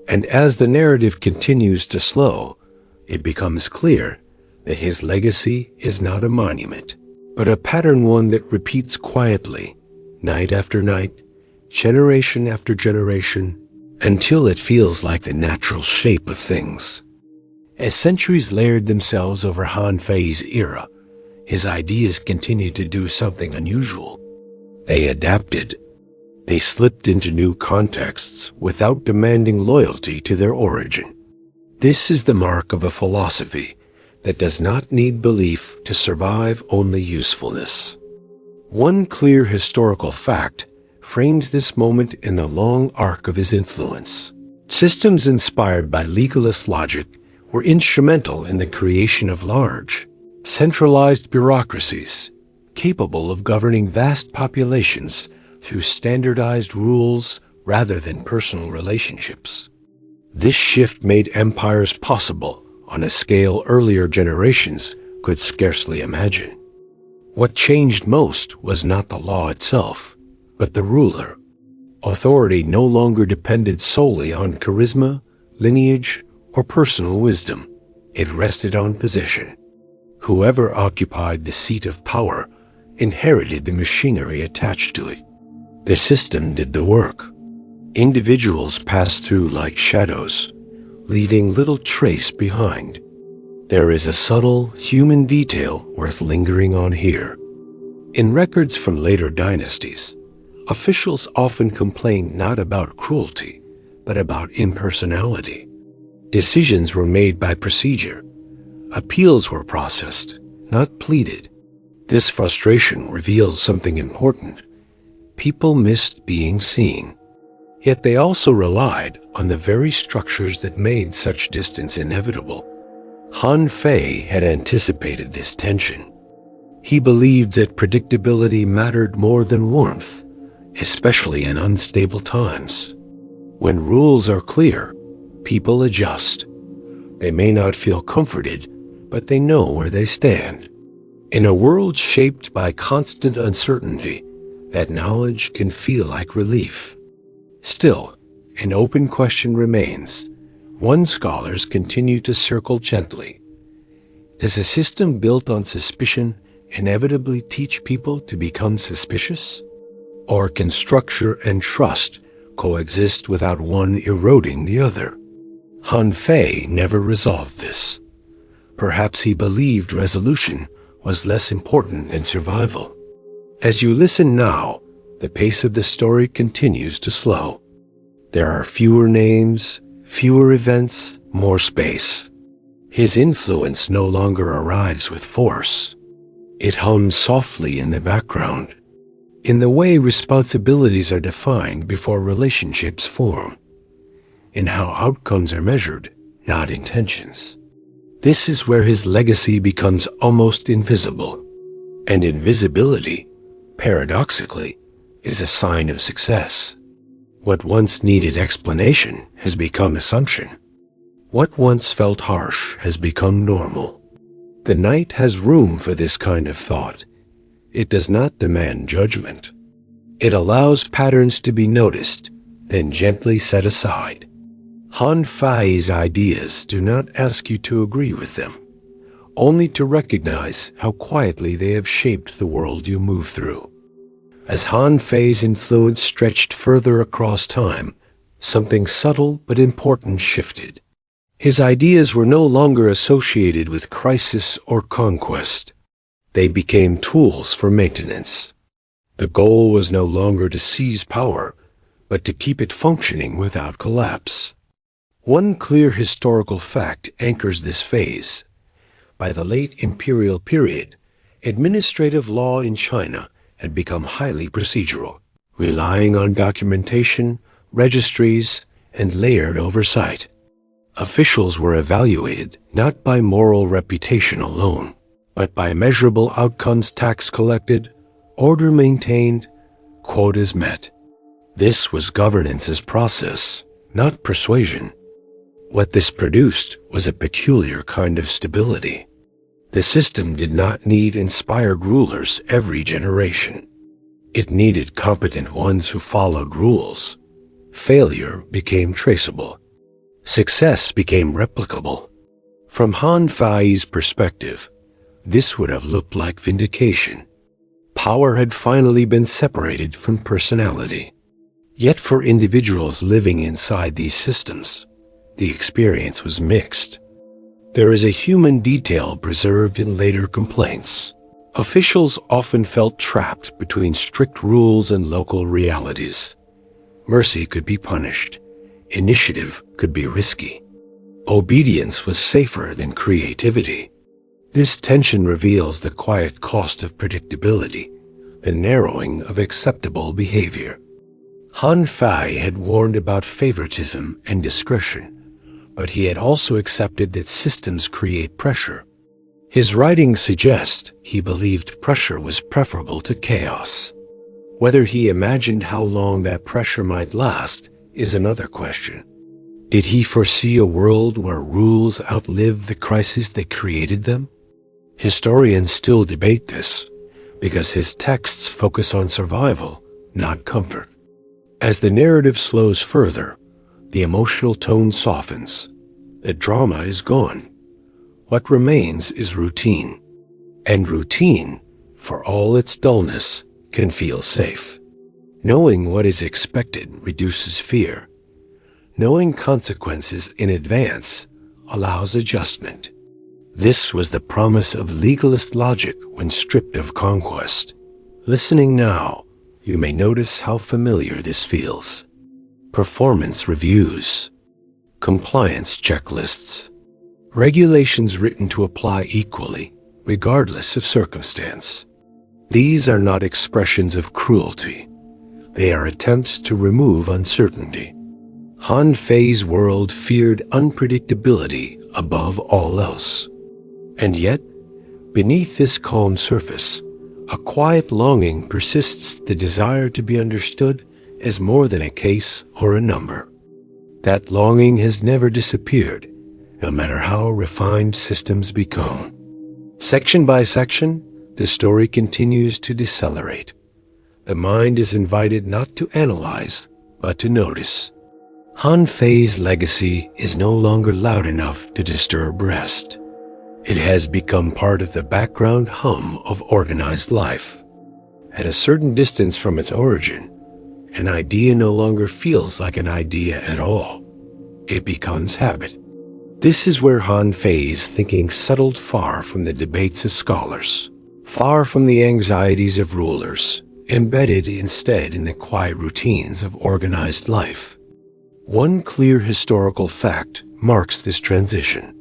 And as the narrative continues to slow, it becomes clear that his legacy is not a monument, but a pattern one that repeats quietly, night after night, generation after generation, until it feels like the natural shape of things. As centuries layered themselves over Han Fei's era, his ideas continued to do something unusual. They adapted. They slipped into new contexts without demanding loyalty to their origin. This is the mark of a philosophy that does not need belief to survive, only usefulness. One clear historical fact frames this moment in the long arc of his influence. Systems inspired by legalist logic were instrumental in the creation of large, centralized bureaucracies, capable of governing vast populations through standardized rules rather than personal relationships. This shift made empires possible on a scale earlier generations could scarcely imagine. What changed most was not the law itself, but the ruler. Authority no longer depended solely on charisma, lineage, or personal wisdom. It rested on position. Whoever occupied the seat of power inherited the machinery attached to it. The system did the work. Individuals passed through like shadows, leaving little trace behind. There is a subtle human detail worth lingering on here. In records from later dynasties, officials often complained not about cruelty, but about impersonality. Decisions were made by procedure. Appeals were processed, not pleaded. This frustration reveals something important. People missed being seen. Yet they also relied on the very structures that made such distance inevitable. Han Fei had anticipated this tension. He believed that predictability mattered more than warmth, especially in unstable times. When rules are clear, people adjust. They may not feel comforted, but they know where they stand. In a world shaped by constant uncertainty, that knowledge can feel like relief. Still, an open question remains. One scholars continue to circle gently. Does a system built on suspicion inevitably teach people to become suspicious? Or can structure and trust coexist without one eroding the other? Han Fei never resolved this. Perhaps he believed resolution was less important than survival. As you listen now, the pace of the story continues to slow. There are fewer names, fewer events, more space. His influence no longer arrives with force. It hums softly in the background, in the way responsibilities are defined before relationships form, in how outcomes are measured, not intentions. This is where his legacy becomes almost invisible. And invisibility, paradoxically, is a sign of success. What once needed explanation has become assumption. What once felt harsh has become normal. The night has room for this kind of thought. It does not demand judgment. It allows patterns to be noticed, then gently set aside. Han Fei's ideas do not ask you to agree with them, only to recognize how quietly they have shaped the world you move through. As Han Fei's influence stretched further across time, something subtle but important shifted. His ideas were no longer associated with crisis or conquest. They became tools for maintenance. The goal was no longer to seize power, but to keep it functioning without collapse. One clear historical fact anchors this phase. By the late imperial period, administrative law in China had become highly procedural, relying on documentation, registries, and layered oversight. Officials were evaluated not by moral reputation alone, but by measurable outcomes: tax collected, order maintained, quotas met. This was governance's process, not persuasion. What this produced was a peculiar kind of stability. The system did not need inspired rulers every generation. It needed competent ones who followed rules. Failure became traceable. Success became replicable. From Han Fei's perspective, this would have looked like vindication. Power had finally been separated from personality. Yet for individuals living inside these systems, the experience was mixed. There is a human detail preserved in later complaints. Officials often felt trapped between strict rules and local realities. Mercy could be punished. Initiative could be risky. Obedience was safer than creativity. This tension reveals the quiet cost of predictability, the narrowing of acceptable behavior. Han Fei had warned about favoritism and discretion, but he had also accepted that systems create pressure. His writings suggest he believed pressure was preferable to chaos. Whether he imagined how long that pressure might last is another question. Did he foresee a world where rules outlive the crises that created them? Historians still debate this, because his texts focus on survival, not comfort. As the narrative slows further, the emotional tone softens. The drama is gone. What remains is routine. And routine, for all its dullness, can feel safe. Knowing what is expected reduces fear. Knowing consequences in advance allows adjustment. This was the promise of legalist logic when stripped of conquest. Listening now, you may notice how familiar this feels. Performance reviews, compliance checklists, regulations written to apply equally, regardless of circumstance. These are not expressions of cruelty. They are attempts to remove uncertainty. Han Fei's world feared unpredictability above all else. And yet, beneath this calm surface, a quiet longing persists, the desire to be understood as more than a case or a number. That longing has never disappeared, no matter how refined systems become. Section by section, the story continues to decelerate. The mind is invited not to analyze, but to notice. Han Fei's legacy is no longer loud enough to disturb rest. It has become part of the background hum of organized life. At a certain distance from its origin, an idea no longer feels like an idea at all. It becomes habit. This is where Han Fei's thinking settled far from the debates of scholars, far from the anxieties of rulers, embedded instead in the quiet routines of organized life. One clear historical fact marks this transition.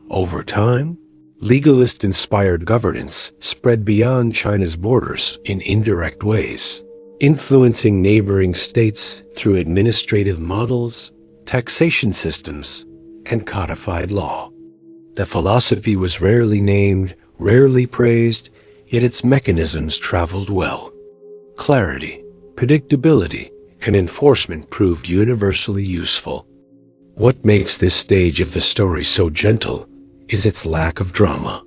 Over time, legalist-inspired governance spread beyond China's borders in indirect ways, influencing neighboring states through administrative models, taxation systems, and codified law. The philosophy was rarely named, rarely praised, yet its mechanisms traveled well. Clarity, predictability, and enforcement proved universally useful. What makes this stage of the story so gentle is its lack of drama.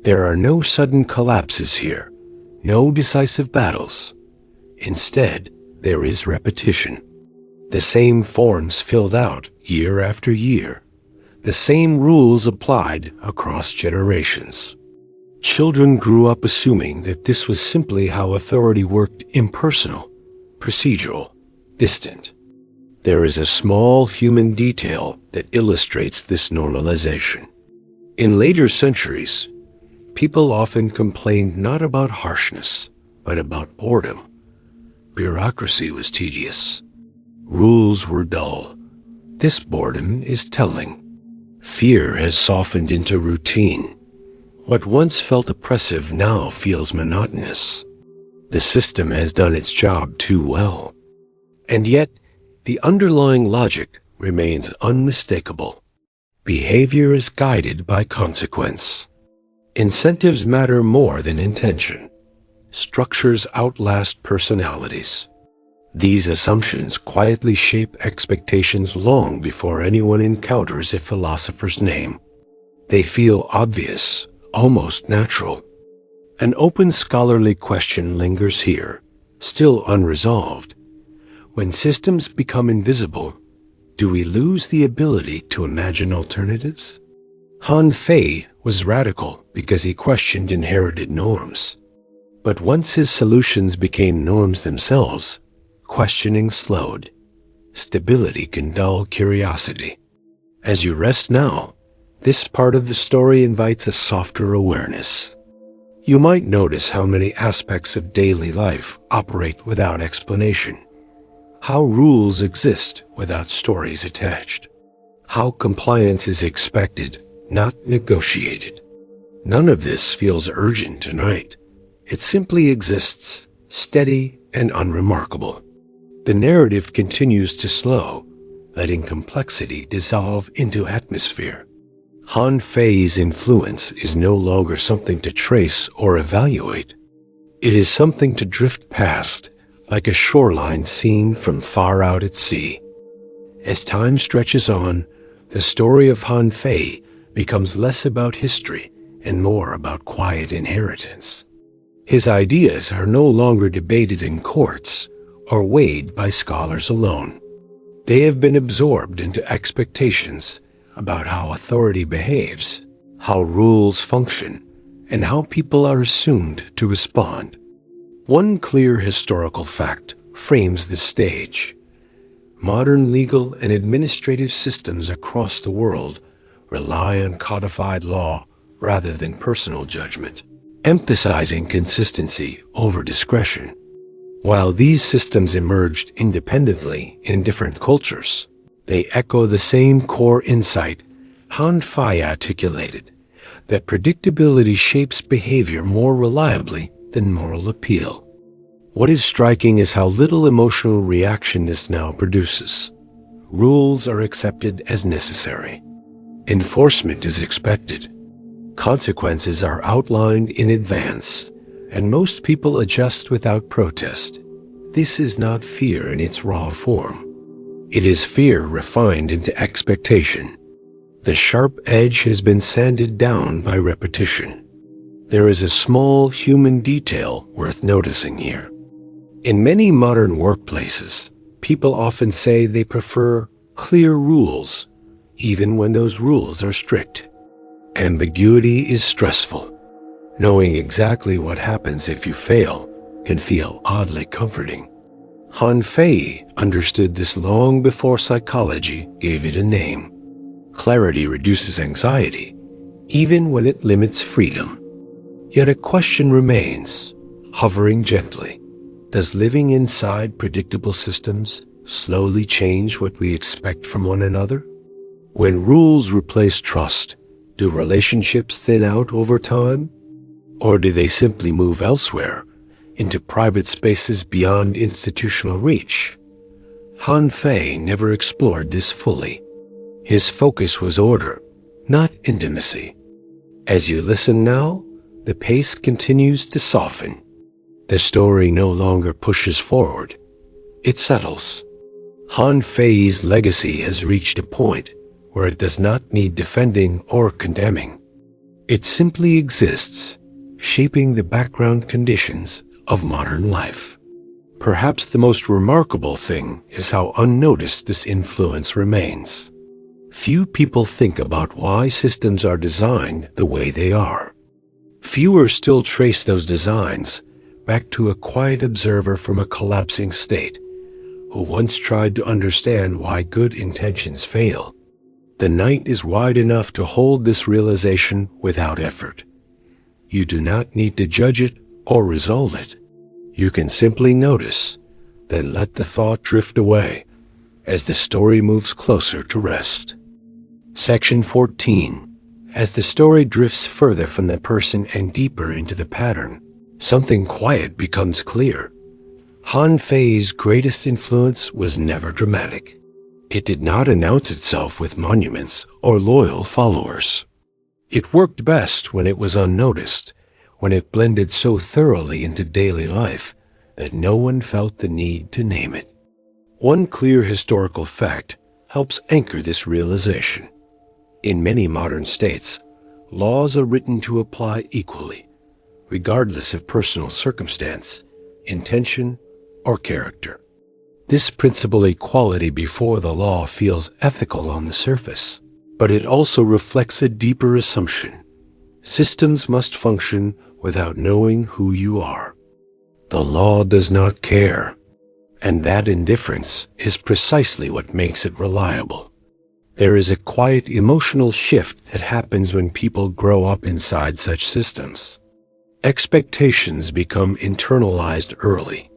There are no sudden collapses here, no decisive battles. Instead, there is repetition. The same forms filled out year after year, the same rules applied across generations. Children grew up assuming that this was simply how authority worked: impersonal, procedural, distant. There is a small human detail that illustrates this normalization. In later centuries, people often complained not about harshness, but about boredom. Bureaucracy was tedious. Rules were dull. This boredom is telling. Fear has softened into routine. What once felt oppressive now feels monotonous. The system has done its job too well. And yet, the underlying logic remains unmistakable. Behavior is guided by consequence. Incentives matter more than intention. Structures outlast personalities. These assumptions quietly shape expectations long before anyone encounters a philosopher's name. They feel obvious, almost natural. An open scholarly question lingers here, still unresolved. When systems become invisible, do we lose the ability to imagine alternatives? Han Fei was radical because he questioned inherited norms. But once his solutions became norms themselves, questioning slowed. Stability can dull curiosity. As you rest now, this part of the story invites a softer awareness. You might notice how many aspects of daily life operate without explanation. How rules exist without stories attached. How compliance is expected, not negotiated. None of this feels urgent tonight. It simply exists, steady and unremarkable. The narrative continues to slow, letting complexity dissolve into atmosphere. Han Fei's influence is no longer something to trace or evaluate. It is something to drift past, like a shoreline seen from far out at sea. As time stretches on, the story of Han Fei becomes less about history and more about quiet inheritance. His ideas are no longer debated in courts or weighed by scholars alone. They have been absorbed into expectations about how authority behaves, how rules function, and how people are assumed to respond. One clear historical fact frames this stage. Modern legal and administrative systems across the world rely on codified law rather than personal judgment, emphasizing consistency over discretion. While these systems emerged independently in different cultures, they echo the same core insight Han Fei articulated, that predictability shapes behavior more reliably than moral appeal. What is striking is how little emotional reaction this now produces. Rules are accepted as necessary. Enforcement is expected. Consequences are outlined in advance, and most people adjust without protest. This is not fear in its raw form. It is fear refined into expectation. The sharp edge has been sanded down by repetition. There is a small human detail worth noticing here. In many modern workplaces, people often say they prefer clear rules, even when those rules are strict. Ambiguity is stressful. Knowing exactly what happens if you fail can feel oddly comforting. Han Fei understood this long before psychology gave it a name. Clarity reduces anxiety, even when it limits freedom. Yet a question remains, hovering gently. Does living inside predictable systems slowly change what we expect from one another? When rules replace trust, do relationships thin out over time? Or do they simply move elsewhere, into private spaces beyond institutional reach? Han Fei never explored this fully. His focus was order, not intimacy. As you listen now, the pace continues to soften. The story no longer pushes forward. It settles. Han Fei's legacy has reached a point where it does not need defending or condemning. It simply exists, shaping the background conditions of modern life. Perhaps the most remarkable thing is how unnoticed this influence remains. Few people think about why systems are designed the way they are. Fewer still trace those designs back to a quiet observer from a collapsing state who once tried to understand why good intentions fail. The night is wide enough to hold this realization without effort. You do not need to judge it or resolve it. You can simply notice, then let the thought drift away as the story moves closer to rest. Section 14. As the story drifts further from the person and deeper into the pattern, something quiet becomes clear. Han Fei's greatest influence was never dramatic. It did not announce itself with monuments or loyal followers. It worked best when it was unnoticed, when it blended so thoroughly into daily life that no one felt the need to name it. One clear historical fact helps anchor this realization. In many modern states, laws are written to apply equally, regardless of personal circumstance, intention, or character. This principle of equality before the law feels ethical on the surface, but it also reflects a deeper assumption. Systems must function without knowing who you are. The law does not care, and that indifference is precisely what makes it reliable. There is a quiet emotional shift that happens when people grow up inside such systems. Expectations become internalized early.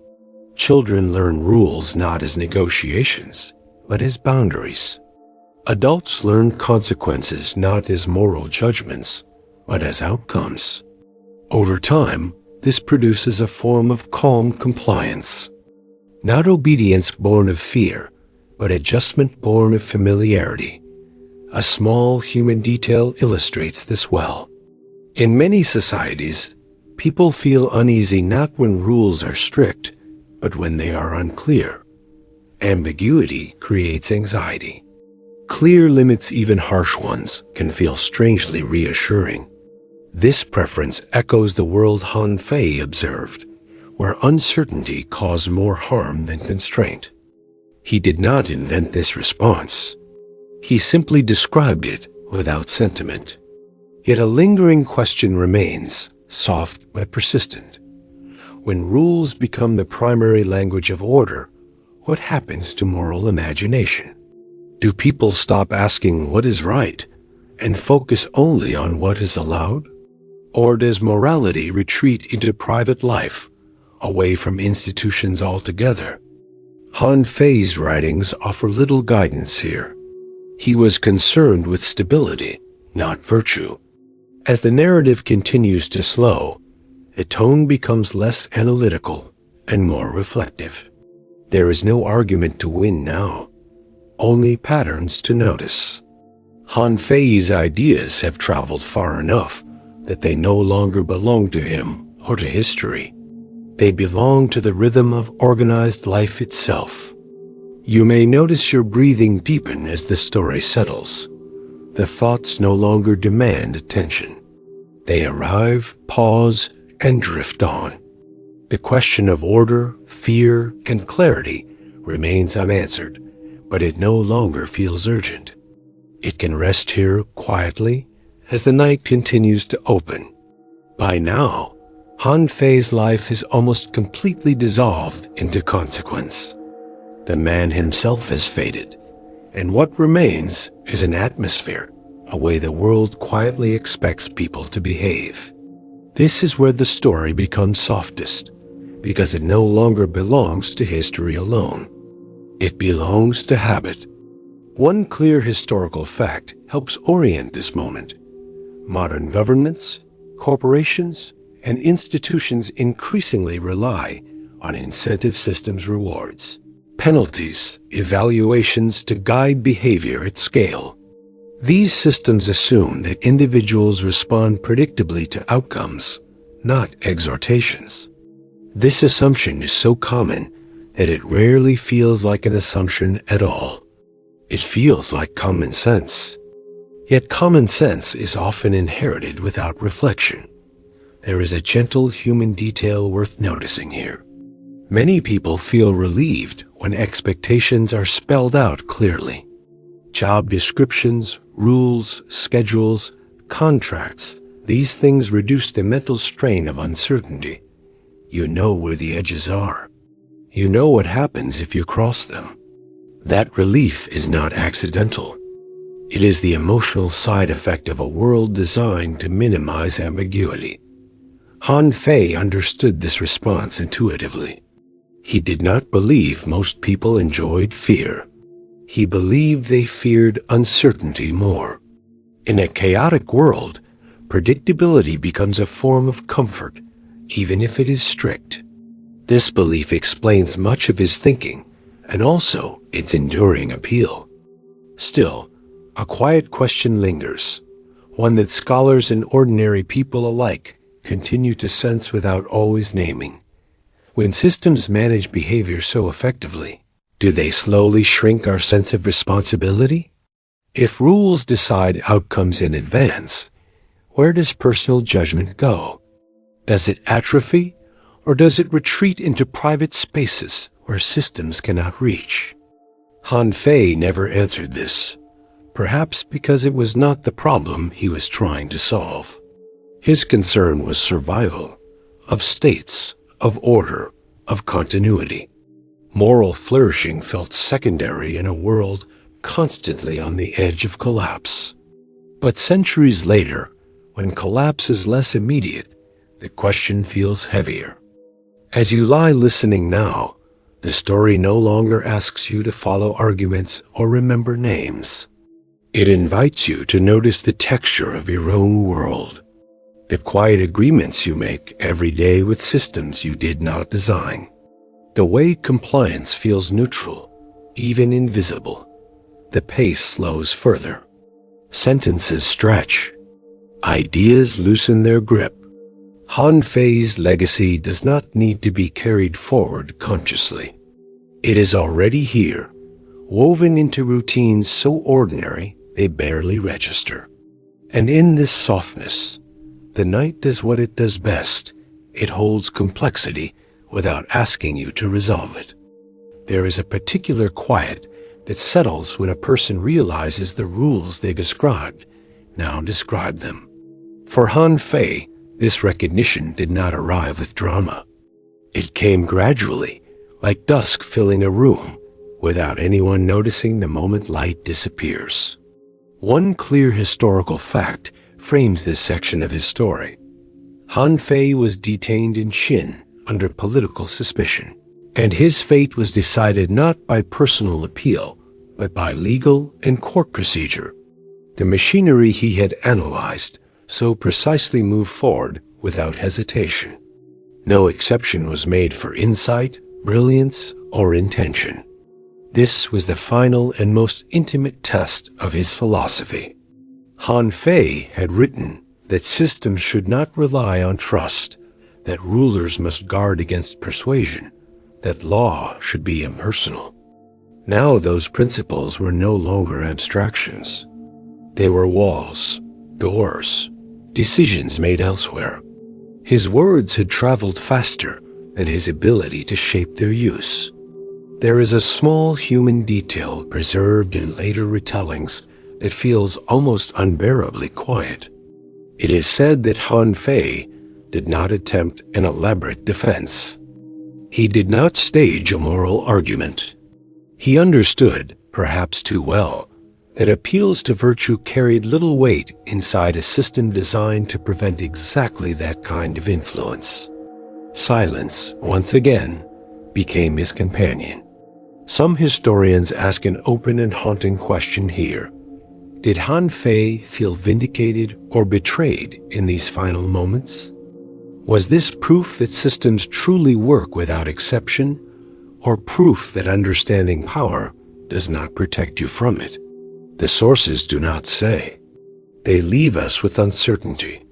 Children learn rules not as negotiations, but as boundaries. Adults learn consequences not as moral judgments, but as outcomes. Over time, this produces a form of calm compliance. Not obedience born of fear, but adjustment born of familiarity. A small human detail illustrates this well. In many societies, people feel uneasy not when rules are strict, but when they are unclear. Ambiguity creates anxiety. Clear limits, even harsh ones, can feel strangely reassuring. This preference echoes the world Han Fei observed, where uncertainty caused more harm than constraint. He did not invent this response. He simply described it without sentiment. Yet a lingering question remains, soft but persistent. When rules become the primary language of order, what happens to moral imagination? Do people stop asking what is right and focus only on what is allowed? Or does morality retreat into private life, away from institutions altogether? Han Fei's writings offer little guidance here. He was concerned with stability, not virtue. As the narrative continues to slow, the tone becomes less analytical and more reflective. There is no argument to win now, only patterns to notice. Han Fei's ideas have traveled far enough that they no longer belong to him or to history. They belong to the rhythm of organized life itself. You may notice your breathing deepen as the story settles. The thoughts no longer demand attention. They arrive, pause, and drift on. The question of order, fear, and clarity remains unanswered, but it no longer feels urgent. It can rest here quietly as the night continues to open. By now, Han Fei's life is almost completely dissolved into consequence. The man himself has faded, and what remains is an atmosphere, a way the world quietly expects people to behave. This is where the story becomes softest, because it no longer belongs to history alone. It belongs to habit. One clear historical fact helps orient this moment. Modern governments, corporations, and institutions increasingly rely on incentive systems rewards, penalties, evaluations to guide behavior at scale. These systems assume that individuals respond predictably to outcomes, not exhortations. This assumption is so common that it rarely feels like an assumption at all. It feels like common sense. Yet common sense is often inherited without reflection. There is a gentle human detail worth noticing here. Many people feel relieved when expectations are spelled out clearly. Job descriptions, rules, schedules, contracts, these things reduce the mental strain of uncertainty. You know where the edges are. You know what happens if you cross them. That relief is not accidental. It is the emotional side effect of a world designed to minimize ambiguity. Han Fei understood this response intuitively. He did not believe most people enjoyed fear. He believed they feared uncertainty more. In a chaotic world, predictability becomes a form of comfort, even if it is strict. This belief explains much of his thinking, and also its enduring appeal. Still, a quiet question lingers, one that scholars and ordinary people alike continue to sense without always naming. When systems manage behavior so effectively, do they slowly shrink our sense of responsibility? If rules decide outcomes in advance, where does personal judgment go? Does it atrophy, or does it retreat into private spaces where systems cannot reach? Han Fei never answered this, perhaps because it was not the problem he was trying to solve. His concern was survival, of states, of order, of continuity. Moral flourishing felt secondary in a world constantly on the edge of collapse. But centuries later, when collapse is less immediate, the question feels heavier. As you lie listening now, the story no longer asks you to follow arguments or remember names. It invites you to notice the texture of your own world, the quiet agreements you make every day with systems you did not design, the way compliance feels neutral, even invisible. The pace slows further. Sentences stretch. Ideas loosen their grip. Han Fei's legacy does not need to be carried forward consciously. It is already here, woven into routines so ordinary they barely register. And in this softness, the night does what it does best. It holds complexity without asking you to resolve it. There is a particular quiet that settles when a person realizes the rules they described now describe them. For Han Fei, this recognition did not arrive with drama. It came gradually, like dusk filling a room, without anyone noticing the moment light disappears. One clear historical fact frames this section of his story. Han Fei was detained in Xin under political suspicion, and his fate was decided not by personal appeal, but by legal and court procedure. The machinery he had analyzed so precisely moved forward without hesitation. No exception was made for insight, brilliance, or intention. This was the final and most intimate test of his philosophy. Han Fei had written that systems should not rely on trust, that rulers must guard against persuasion, that law should be impersonal. Now those principles were no longer abstractions. They were walls, doors, decisions made elsewhere. His words had traveled faster than his ability to shape their use. There is a small human detail preserved in later retellings that feels almost unbearably quiet. It is said that Han Fei did not attempt an elaborate defense. He did not stage a moral argument. He understood, perhaps too well, that appeals to virtue carried little weight inside a system designed to prevent exactly that kind of influence. Silence, once again, became his companion. Some historians ask an open and haunting question here. Did Han Fei feel vindicated or betrayed in these final moments? Was this proof that systems truly work without exception, or proof that understanding power does not protect you from it? The sources do not say. They leave us with uncertainty,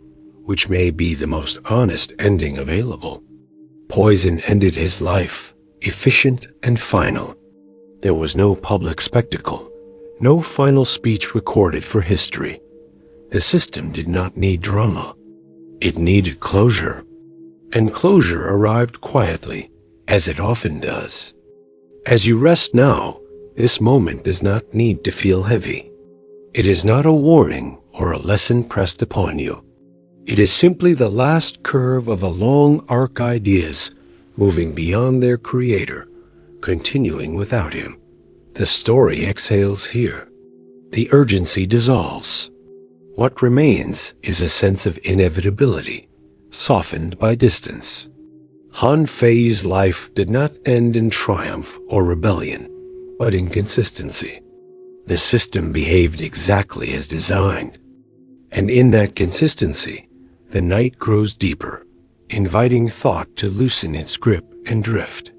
which may be the most honest ending available. Poison ended his life, efficient and final. There was no public spectacle, no final speech recorded for history. The system did not need drama. It needed closure. And closure arrived quietly, as it often does. As you rest now, this moment does not need to feel heavy. It is not a warning or a lesson pressed upon you. It is simply the last curve of a long arc ideas moving beyond their creator, continuing without him. The story exhales here. The urgency dissolves. What remains is a sense of inevitability, softened by distance. Han Fei's life did not end in triumph or rebellion, but in consistency. The system behaved exactly as designed. And in that consistency, the night grows deeper, inviting thought to loosen its grip and drift.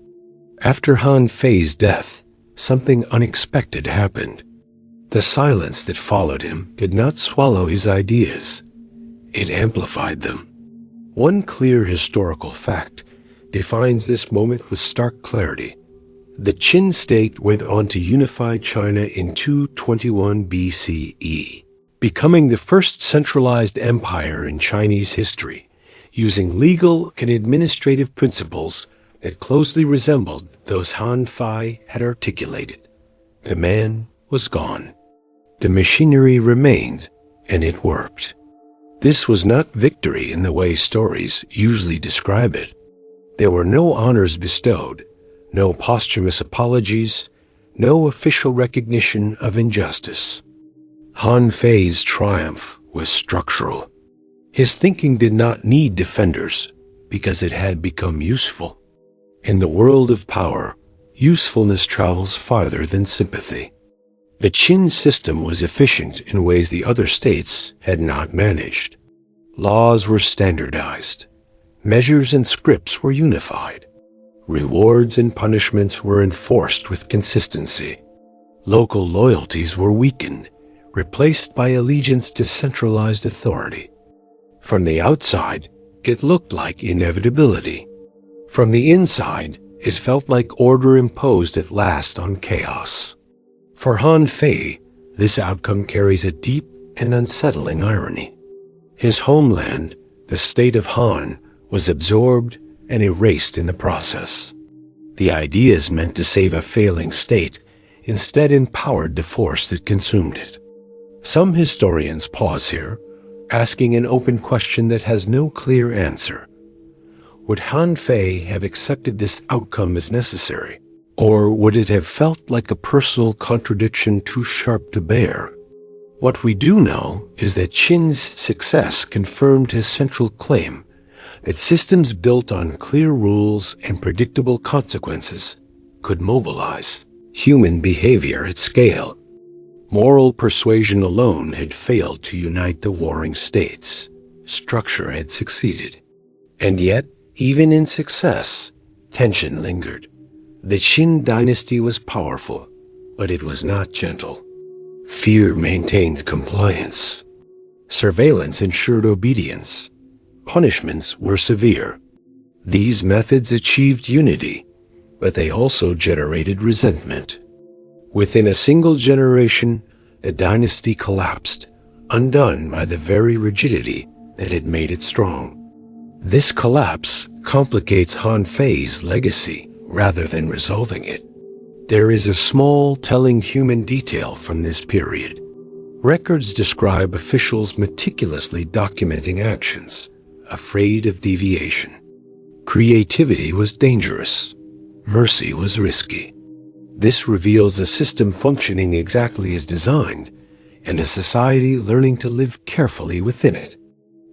After Han Fei's death, something unexpected happened. The silence that followed him did not swallow his ideas. It amplified them. One clear historical fact defines this moment with stark clarity. The Qin state went on to unify China in 221 BCE, becoming the first centralized empire in Chinese history, using legal and administrative principles that closely resembled those Han Fei had articulated. The man was gone. The machinery remained, and it worked. This was not victory in the way stories usually describe it. There were no honors bestowed, no posthumous apologies, no official recognition of injustice. Han Fei's triumph was structural. His thinking did not need defenders because it had become useful. In the world of power, usefulness travels farther than sympathy. The Qin system was efficient in ways the other states had not managed. Laws were standardized. Measures and scripts were unified. Rewards and punishments were enforced with consistency. Local loyalties were weakened, replaced by allegiance to centralized authority. From the outside, it looked like inevitability. From the inside, it felt like order imposed at last on chaos. For Han Fei, this outcome carries a deep and unsettling irony. His homeland, the state of Han, was absorbed and erased in the process. The ideas meant to save a failing state instead empowered the force that consumed it. Some historians pause here, asking an open question that has no clear answer. Would Han Fei have accepted this outcome as necessary, or would it have felt like a personal contradiction too sharp to bear? What we do know is that Qin's success confirmed his central claim that systems built on clear rules and predictable consequences could mobilize human behavior at scale. Moral persuasion alone had failed to unite the warring states. Structure had succeeded. And yet, even in success, tension lingered. The Qin dynasty was powerful, but it was not gentle. Fear maintained compliance. Surveillance ensured obedience. Punishments were severe. These methods achieved unity, but they also generated resentment. Within a single generation, the dynasty collapsed, undone by the very rigidity that had made it strong. This collapse complicates Han Fei's legacy rather than resolving it. There is a small, telling human detail from this period. Records describe officials meticulously documenting actions, afraid of deviation. Creativity was dangerous. Mercy was risky. This reveals a system functioning exactly as designed, and a society learning to live carefully within it.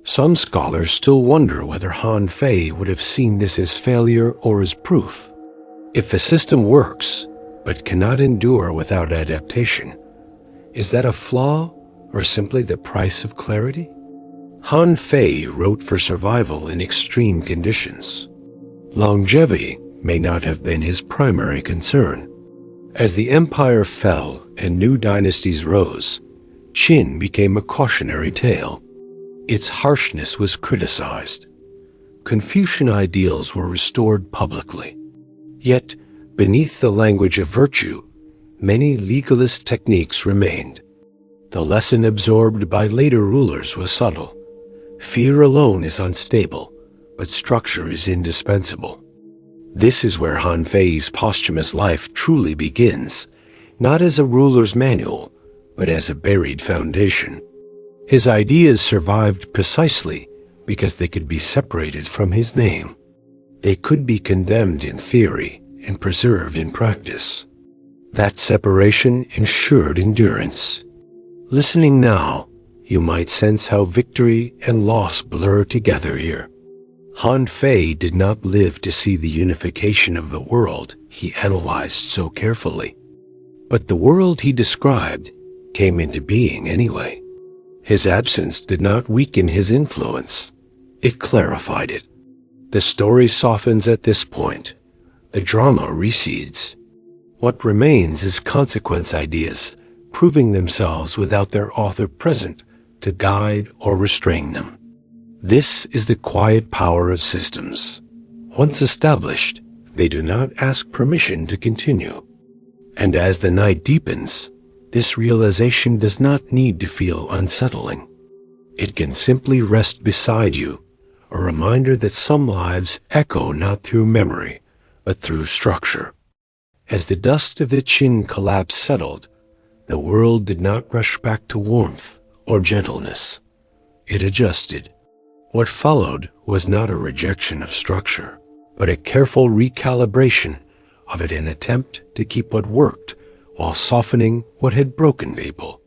Some scholars still wonder whether Han Fei would have seen this as failure or as proof. If a system works, but cannot endure without adaptation, is that a flaw or simply the price of clarity? Han Fei wrote for survival in extreme conditions. Longevity may not have been his primary concern. As the empire fell and new dynasties rose, Qin became a cautionary tale. Its harshness was criticized. Confucian ideals were restored publicly. Yet, beneath the language of virtue, many legalist techniques remained. The lesson absorbed by later rulers was subtle. Fear alone is unstable, but structure is indispensable. This is where Han Fei's posthumous life truly begins, not as a ruler's manual, but as a buried foundation. His ideas survived precisely because they could be separated from his name. They could be condemned in theory and preserved in practice. That separation ensured endurance. Listening now, you might sense how victory and loss blur together here. Han Fei did not live to see the unification of the world he analyzed so carefully. But the world he described came into being anyway. His absence did not weaken his influence. It clarified it. The story softens at this point. The drama recedes. What remains is consequence ideas, proving themselves without their author present to guide or restrain them. This is the quiet power of systems. Once established, they do not ask permission to continue. And as the night deepens, this realization does not need to feel unsettling. It can simply rest beside you, a reminder that some lives echo not through memory, but through structure. As the dust of the Qin collapse settled, the world did not rush back to warmth or gentleness. It adjusted. What followed was not a rejection of structure, but a careful recalibration of it, an attempt to keep what worked while softening what had broken people.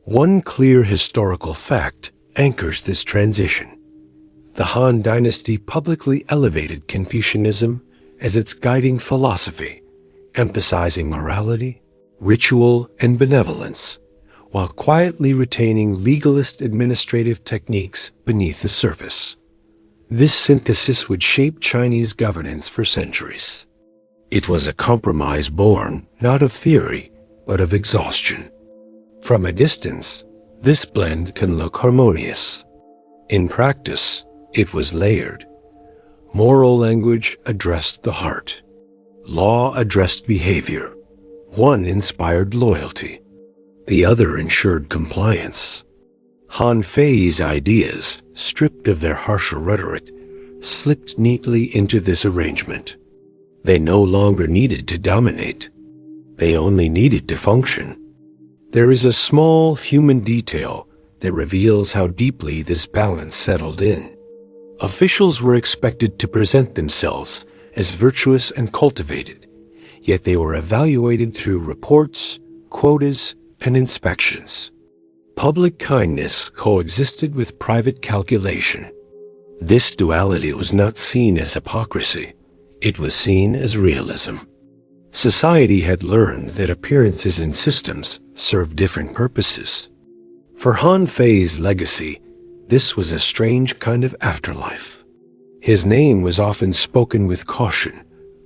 One clear historical fact anchors this transition. The Han Dynasty publicly elevated Confucianism as its guiding philosophy, emphasizing morality, ritual, and benevolence, while quietly retaining legalist administrative techniques beneath the surface. This synthesis would shape Chinese governance for centuries. It was a compromise born not of theory, but of exhaustion. From a distance, this blend can look harmonious. In practice, it was layered. Moral language addressed the heart. Law addressed behavior. One inspired loyalty. The other ensured compliance. Han Fei's ideas, stripped of their harsher rhetoric, slipped neatly into this arrangement. They no longer needed to dominate. They only needed to function. There is a small human detail that reveals how deeply this balance settled in. Officials were expected to present themselves as virtuous and cultivated, yet they were evaluated through reports, quotas, and inspections. Public kindness coexisted with private calculation. This duality was not seen as hypocrisy. It was seen as realism. Society had learned that appearances and systems serve different purposes. For Han Fei's legacy, this was a strange kind of afterlife. His name was often spoken with caution,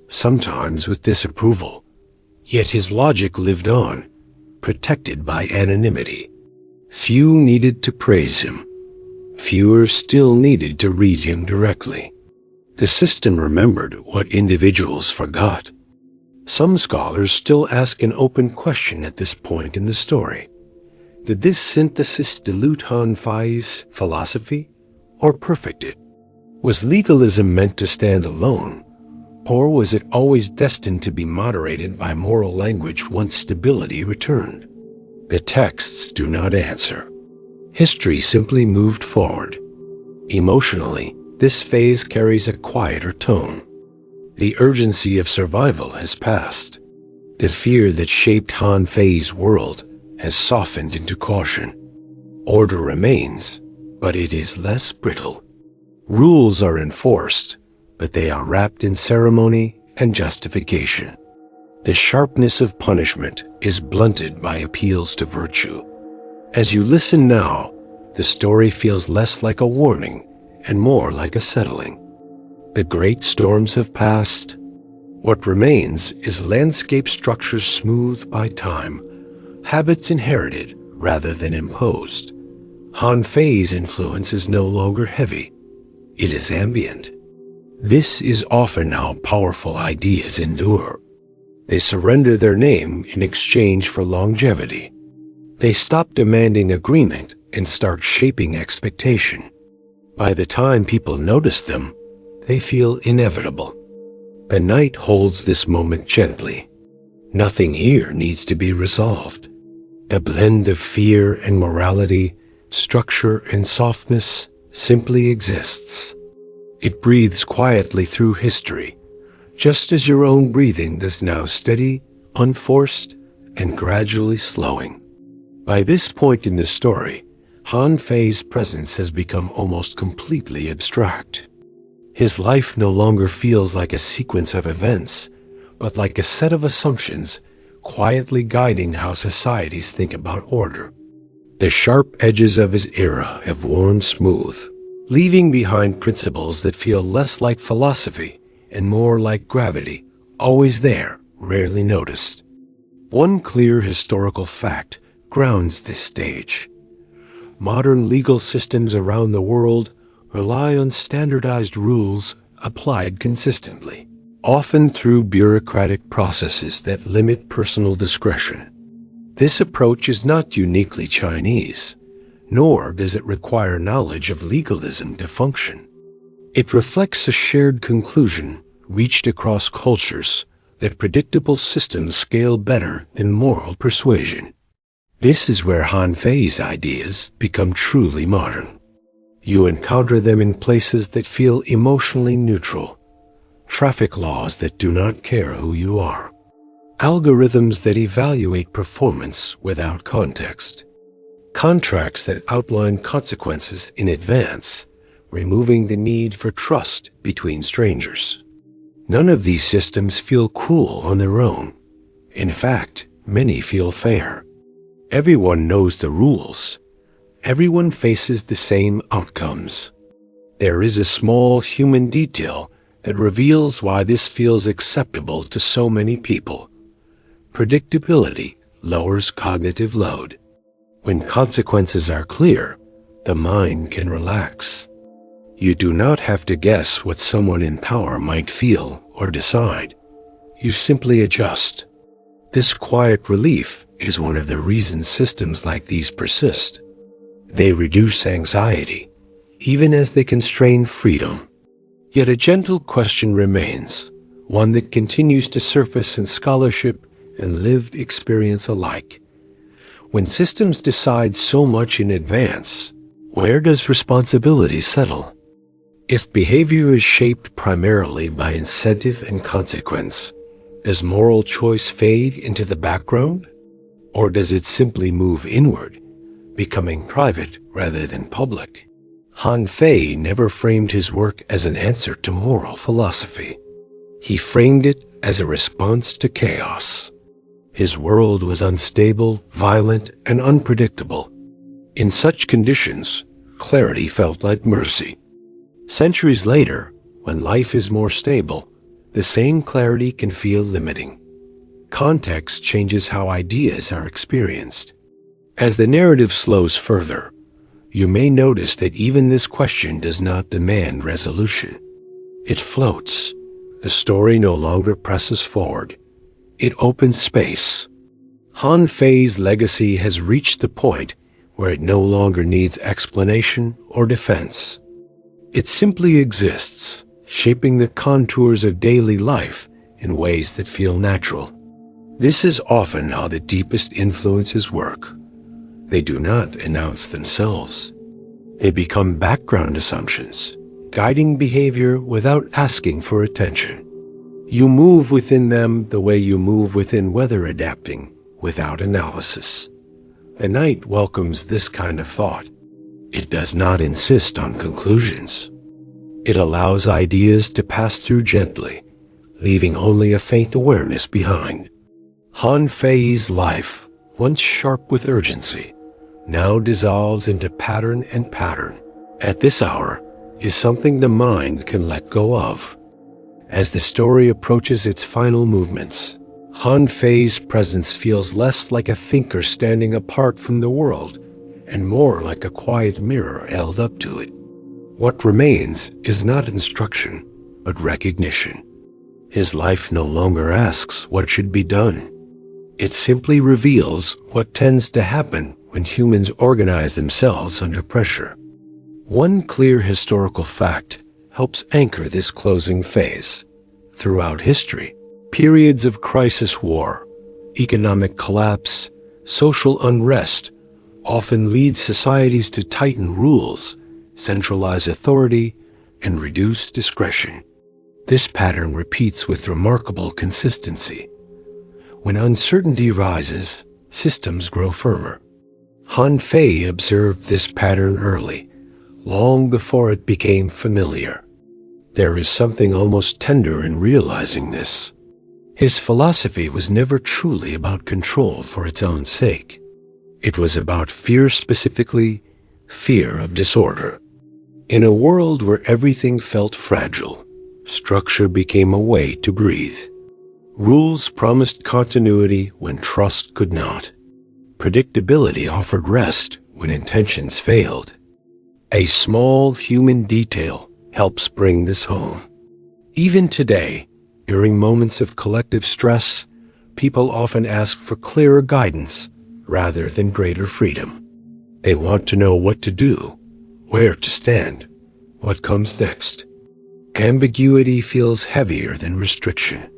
sometimes with disapproval. Yet his logic lived on, protected by anonymity. Few needed to praise him. Fewer still needed to read him directly. The system remembered what individuals forgot. Some scholars still ask an open question at this point in the story. Did this synthesis dilute Han Fei's philosophy or perfect it? Was legalism meant to stand alone, or was it always destined to be moderated by moral language once stability returned? The texts do not answer. History simply moved forward. Emotionally, this phase carries a quieter tone. The urgency of survival has passed. The fear that shaped Han Fei's world has softened into caution. Order remains, but it is less brittle. Rules are enforced, but they are wrapped in ceremony and justification. The sharpness of punishment is blunted by appeals to virtue. As you listen now, the story feels less like a warning and more like a settling. The great storms have passed. What remains is landscape structures smoothed by time, habits inherited rather than imposed. Han Fei's influence is no longer heavy. It is ambient. This is often how powerful ideas endure. They surrender their name in exchange for longevity. They stop demanding agreement and start shaping expectation. By the time people notice them, they feel inevitable. The night holds this moment gently. Nothing here needs to be resolved. A blend of fear and morality, structure and softness simply exists. It breathes quietly through history, just as your own breathing does now, steady, unforced, and gradually slowing. By this point in the story, Han Fei's presence has become almost completely abstract. His life no longer feels like a sequence of events, but like a set of assumptions quietly guiding how societies think about order. The sharp edges of his era have worn smooth, leaving behind principles that feel less like philosophy and more like gravity, always there, rarely noticed. One clear historical fact grounds this stage. Modern legal systems around the world rely on standardized rules applied consistently, often through bureaucratic processes that limit personal discretion. This approach is not uniquely Chinese, nor does it require knowledge of legalism to function. It reflects a shared conclusion reached across cultures that predictable systems scale better than moral persuasion. This is where Han Fei's ideas become truly modern. You encounter them in places that feel emotionally neutral, traffic laws that do not care who you are, algorithms that evaluate performance without context, contracts that outline consequences in advance, removing the need for trust between strangers. None of these systems feel cruel on their own. In fact, many feel fair. Everyone knows the rules. Everyone faces the same outcomes. There is a small human detail that reveals why this feels acceptable to so many people. Predictability lowers cognitive load. When consequences are clear, the mind can relax. You do not have to guess what someone in power might feel or decide. You simply adjust. This quiet relief is one of the reasons systems like these persist. They reduce anxiety, even as they constrain freedom. Yet a gentle question remains, one that continues to surface in scholarship and lived experience alike. When systems decide so much in advance, where does responsibility settle? If behavior is shaped primarily by incentive and consequence, does moral choice fade into the background? Or does it simply move inward, becoming private rather than public? Han Fei never framed his work as an answer to moral philosophy. He framed it as a response to chaos. His world was unstable, violent, and unpredictable. In such conditions, clarity felt like mercy. Centuries later, when life is more stable, the same clarity can feel limiting. Context changes how ideas are experienced. As the narrative slows further, you may notice that even this question does not demand resolution. It floats. The story no longer presses forward. It opens space. Han Fei's legacy has reached the point where it no longer needs explanation or defense. It simply exists, shaping the contours of daily life in ways that feel natural. This is often how the deepest influences work. They do not announce themselves. They become background assumptions, guiding behavior without asking for attention. You move within them the way you move within weather adapting, without analysis. The night welcomes this kind of thought. It does not insist on conclusions. It allows ideas to pass through gently, leaving only a faint awareness behind. Han Fei's life, once sharp with urgency, now dissolves into pattern and pattern. At this hour is something the mind can let go of. As the story approaches its final movements, Han Fei's presence feels less like a thinker standing apart from the world and more like a quiet mirror held up to it. What remains is not instruction, but recognition. His life no longer asks what should be done. It simply reveals what tends to happen when humans organize themselves under pressure. One clear historical fact helps anchor this closing phase. Throughout history, periods of crisis, war, economic collapse, social unrest often lead societies to tighten rules, centralize authority, and reduce discretion. This pattern repeats with remarkable consistency. When uncertainty rises, systems grow firmer. Han Fei observed this pattern early, long before it became familiar. There is something almost tender in realizing this. His philosophy was never truly about control for its own sake. It was about fear, specifically, fear of disorder. In a world where everything felt fragile, structure became a way to breathe. Rules promised continuity when trust could not. Predictability offered rest when intentions failed. A small human detail helps bring this home. Even today, during moments of collective stress, people often ask for clearer guidance rather than greater freedom. They want to know what to do, where to stand, what comes next. Ambiguity feels heavier than restriction.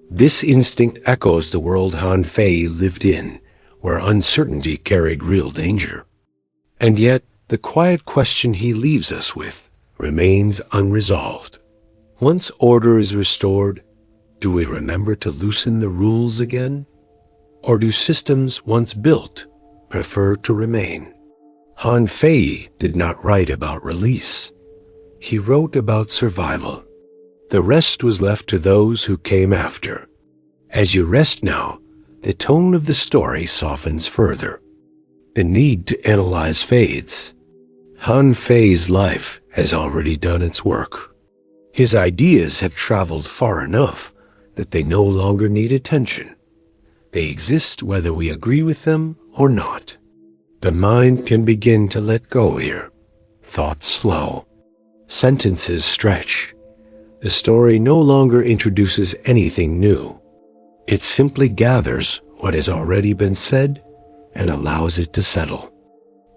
This instinct echoes the world Han Fei lived in, where uncertainty carried real danger. And yet, the quiet question he leaves us with remains unresolved. Once order is restored, do we remember to loosen the rules again? Or do systems once built prefer to remain? Han Fei did not write about release. He wrote about survival. The rest was left to those who came after. As you rest now, the tone of the story softens further. The need to analyze fades. Han Fei's life has already done its work. His ideas have traveled far enough that they no longer need attention. They exist whether we agree with them or not. The mind can begin to let go here. Thoughts slow. Sentences stretch. The story no longer introduces anything new. It simply gathers what has already been said and allows it to settle.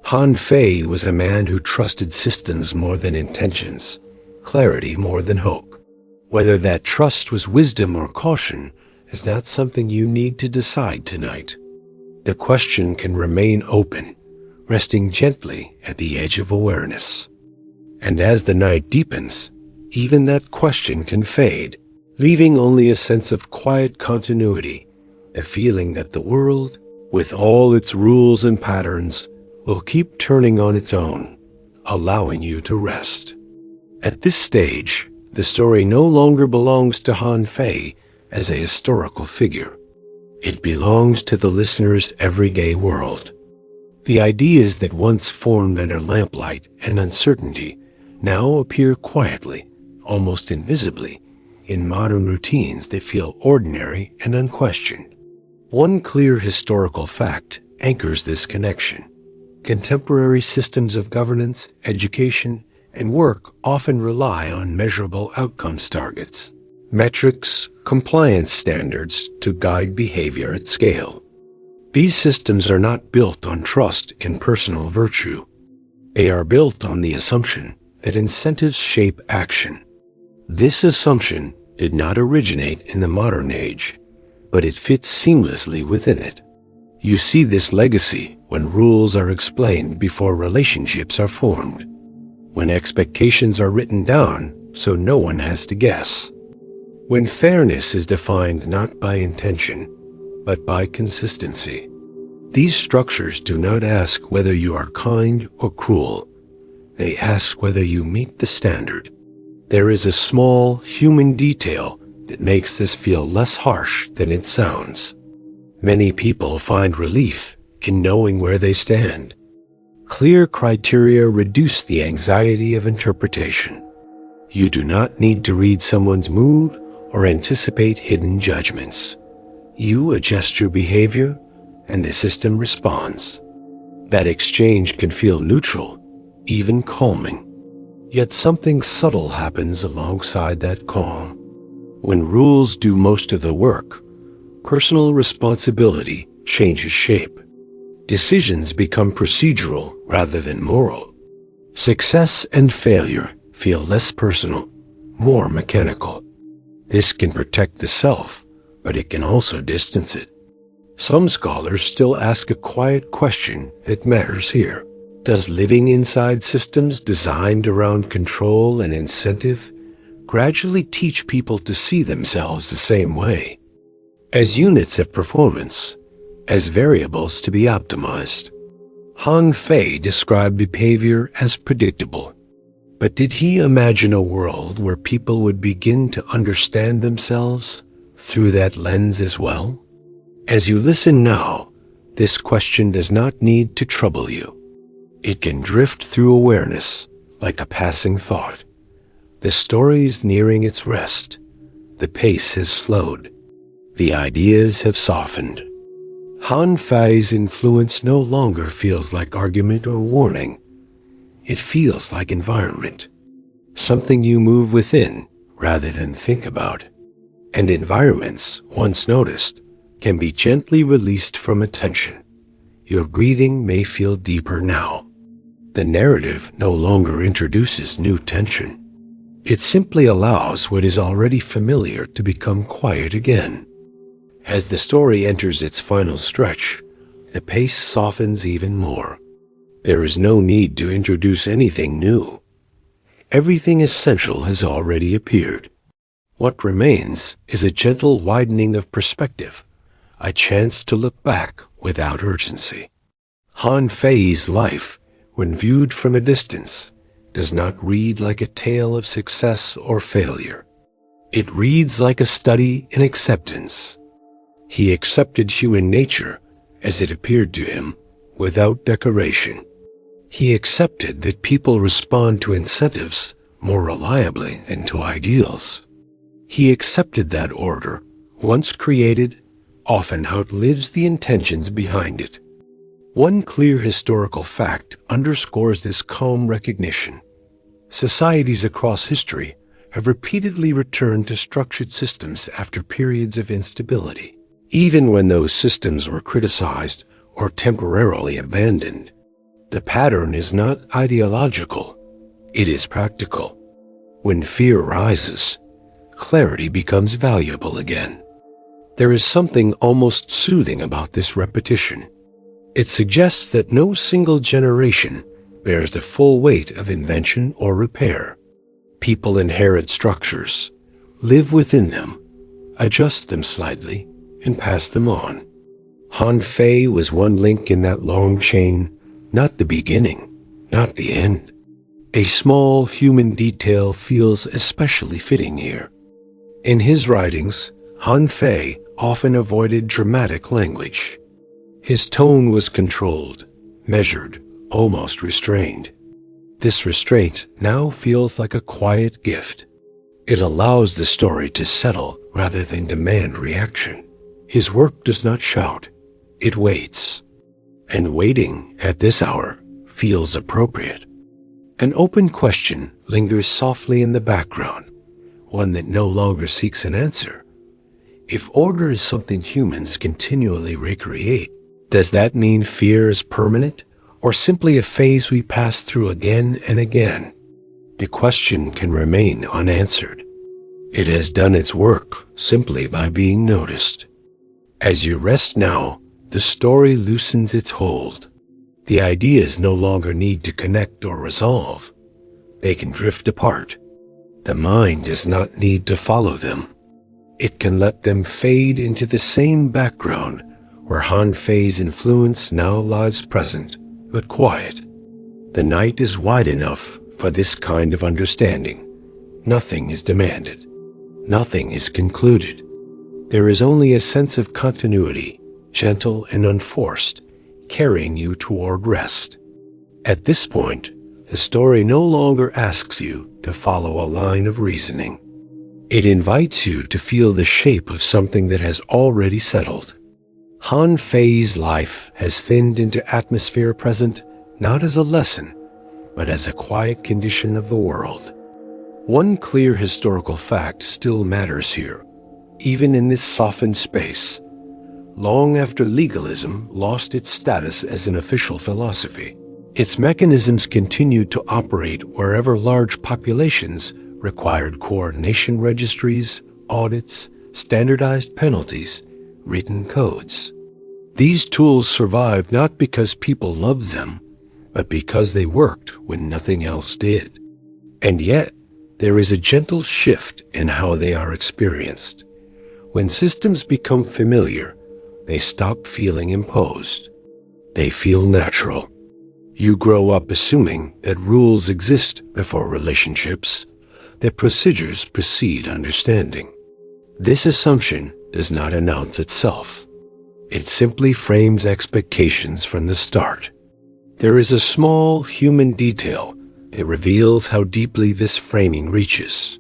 Han Fei was a man who trusted systems more than intentions, clarity more than hope. Whether that trust was wisdom or caution is not something you need to decide tonight. The question can remain open, resting gently at the edge of awareness. And as the night deepens, even that question can fade, leaving only a sense of quiet continuity, a feeling that the world, with all its rules and patterns, will keep turning on its own, allowing you to rest. At this stage, the story no longer belongs to Han Fei as a historical figure. It belongs to the listener's everyday world. The ideas that once formed under lamplight and uncertainty now appear quietly, almost invisibly, in modern routines that feel ordinary and unquestioned. One clear historical fact anchors this connection. Contemporary systems of governance, education, and work often rely on measurable outcomes targets, metrics, compliance standards to guide behavior at scale. These systems are not built on trust in personal virtue. They are built on the assumption that incentives shape action. This assumption did not originate in the modern age, but it fits seamlessly within it. You see this legacy when rules are explained before relationships are formed, when expectations are written down so no one has to guess, when fairness is defined not by intention, but by consistency. These structures do not ask whether you are kind or cruel, they ask whether you meet the standard. There is a small human detail that makes this feel less harsh than it sounds. Many people find relief in knowing where they stand. Clear criteria reduce the anxiety of interpretation. You do not need to read someone's mood or anticipate hidden judgments. You adjust your behavior, and the system responds. That exchange can feel neutral, even calming. Yet something subtle happens alongside that calm. When rules do most of the work, personal responsibility changes shape. Decisions become procedural rather than moral. Success and failure feel less personal, more mechanical. This can protect the self, but it can also distance it. Some scholars still ask a quiet question that matters here. Does living inside systems designed around control and incentive gradually teach people to see themselves the same way? As units of performance, as variables to be optimized. Han Fei described behavior as predictable. But did he imagine a world where people would begin to understand themselves through that lens as well? As you listen now, this question does not need to trouble you. It can drift through awareness like a passing thought. The story's nearing its rest. The pace has slowed. The ideas have softened. Han Fei's influence no longer feels like argument or warning. It feels like environment. Something you move within rather than think about. And environments, once noticed, can be gently released from attention. Your breathing may feel deeper now. The narrative no longer introduces new tension. It simply allows what is already familiar to become quiet again. As the story enters its final stretch, the pace softens even more. There is no need to introduce anything new. Everything essential has already appeared. What remains is a gentle widening of perspective, a chance to look back without urgency. Han Fei's life, when viewed from a distance, does not read like a tale of success or failure. It reads like a study in acceptance. He accepted human nature as it appeared to him, without decoration. He accepted that people respond to incentives more reliably than to ideals. He accepted that order, once created, often outlives the intentions behind it. One clear historical fact underscores this calm recognition. Societies across history have repeatedly returned to structured systems after periods of instability, even when those systems were criticized or temporarily abandoned. The pattern is not ideological, it is practical. When fear rises, clarity becomes valuable again. There is something almost soothing about this repetition. It suggests that no single generation bears the full weight of invention or repair. People inherit structures, live within them, adjust them slightly, and pass them on. Han Fei was one link in that long chain, not the beginning, not the end. A small human detail feels especially fitting here. In his writings, Han Fei often avoided dramatic language. His tone was controlled, measured, almost restrained. This restraint now feels like a quiet gift. It allows the story to settle rather than demand reaction. His work does not shout, it waits. And waiting at this hour feels appropriate. An open question lingers softly in the background, one that no longer seeks an answer. If order is something humans continually recreate, does that mean fear is permanent, or simply a phase we pass through again and again? The question can remain unanswered. It has done its work simply by being noticed. As you rest now, the story loosens its hold. The ideas no longer need to connect or resolve. They can drift apart. The mind does not need to follow them. It can let them fade into the same background where Han Fei's influence now lies present, but quiet. The night is wide enough for this kind of understanding. Nothing is demanded. Nothing is concluded. There is only a sense of continuity, gentle and unforced, carrying you toward rest. At this point, the story no longer asks you to follow a line of reasoning. It invites you to feel the shape of something that has already settled. Han Fei's life has thinned into atmosphere present not as a lesson, but as a quiet condition of the world. One clear historical fact still matters here, even in this softened space. Long after legalism lost its status as an official philosophy, its mechanisms continued to operate wherever large populations required coordination registries, audits, standardized penalties, written codes. These tools survived not because people loved them, but because they worked when nothing else did. And yet, there is a gentle shift in how they are experienced. When systems become familiar, they stop feeling imposed. They feel natural. You grow up assuming that rules exist before relationships, that procedures precede understanding. This assumption does not announce itself. It simply frames expectations from the start. There is a small human detail that reveals how deeply this framing reaches.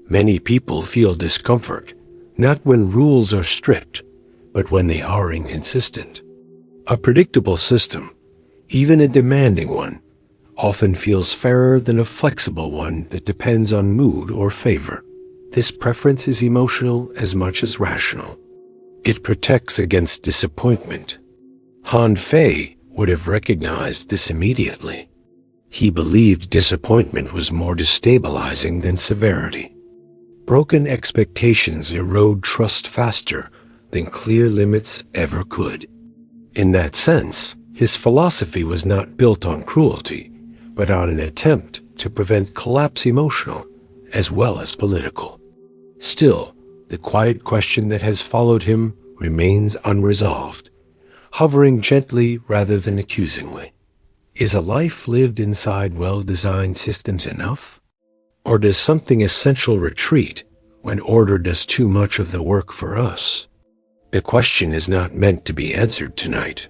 Many people feel discomfort, not when rules are strict, but when they are inconsistent. A predictable system, even a demanding one, often feels fairer than a flexible one that depends on mood or favor. This preference is emotional as much as rational. It protects against disappointment. Han Fei would have recognized this immediately. He believed disappointment was more destabilizing than severity. Broken expectations erode trust faster than clear limits ever could. In that sense, his philosophy was not built on cruelty, but on an attempt to prevent collapse emotional as well as political. Still, the quiet question that has followed him remains unresolved, hovering gently rather than accusingly. Is a life lived inside well-designed systems enough? Or does something essential retreat when order does too much of the work for us? The question is not meant to be answered tonight.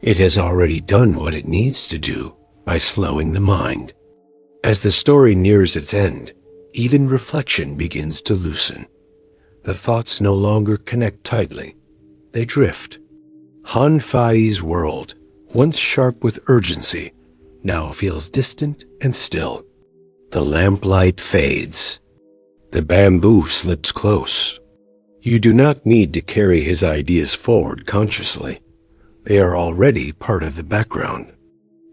It has already done what it needs to do by slowing the mind. As the story nears its end, even reflection begins to loosen. The thoughts no longer connect tightly. They drift. Han Fei's world, once sharp with urgency, now feels distant and still. The lamplight fades. The bamboo slips close. You do not need to carry his ideas forward consciously. They are already part of the background.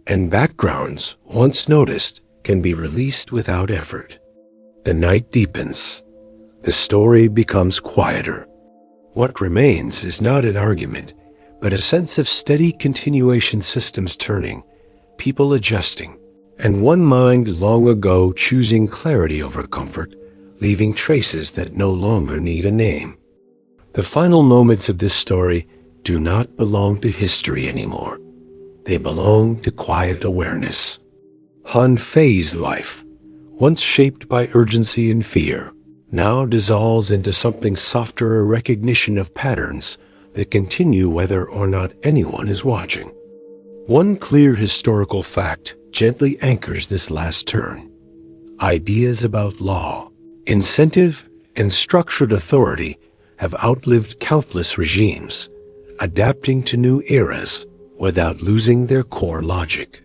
And backgrounds, once noticed, can be released without effort. The night deepens. The story becomes quieter. What remains is not an argument, but a sense of steady continuation, systems turning, people adjusting, and one mind long ago choosing clarity over comfort, leaving traces that no longer need a name. The final moments of this story do not belong to history anymore. They belong to quiet awareness. Han Fei's life, once shaped by urgency and fear, now dissolves into something softer, a recognition of patterns that continue whether or not anyone is watching. One clear historical fact gently anchors this last turn. Ideas about law, incentive, and structured authority have outlived countless regimes, adapting to new eras without losing their core logic.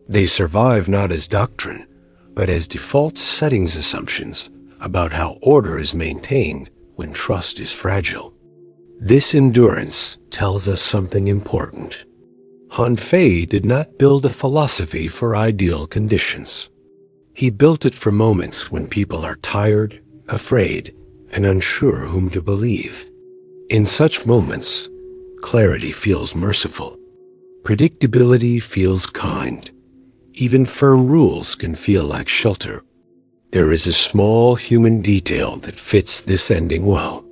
They survive not as doctrine, but as default settings assumptions about how order is maintained when trust is fragile. This endurance tells us something important. Han Fei did not build a philosophy for ideal conditions. He built it for moments when people are tired, afraid, and unsure whom to believe. In such moments, clarity feels merciful. Predictability feels kind. Even firm rules can feel like shelter. There is a small human detail that fits this ending well.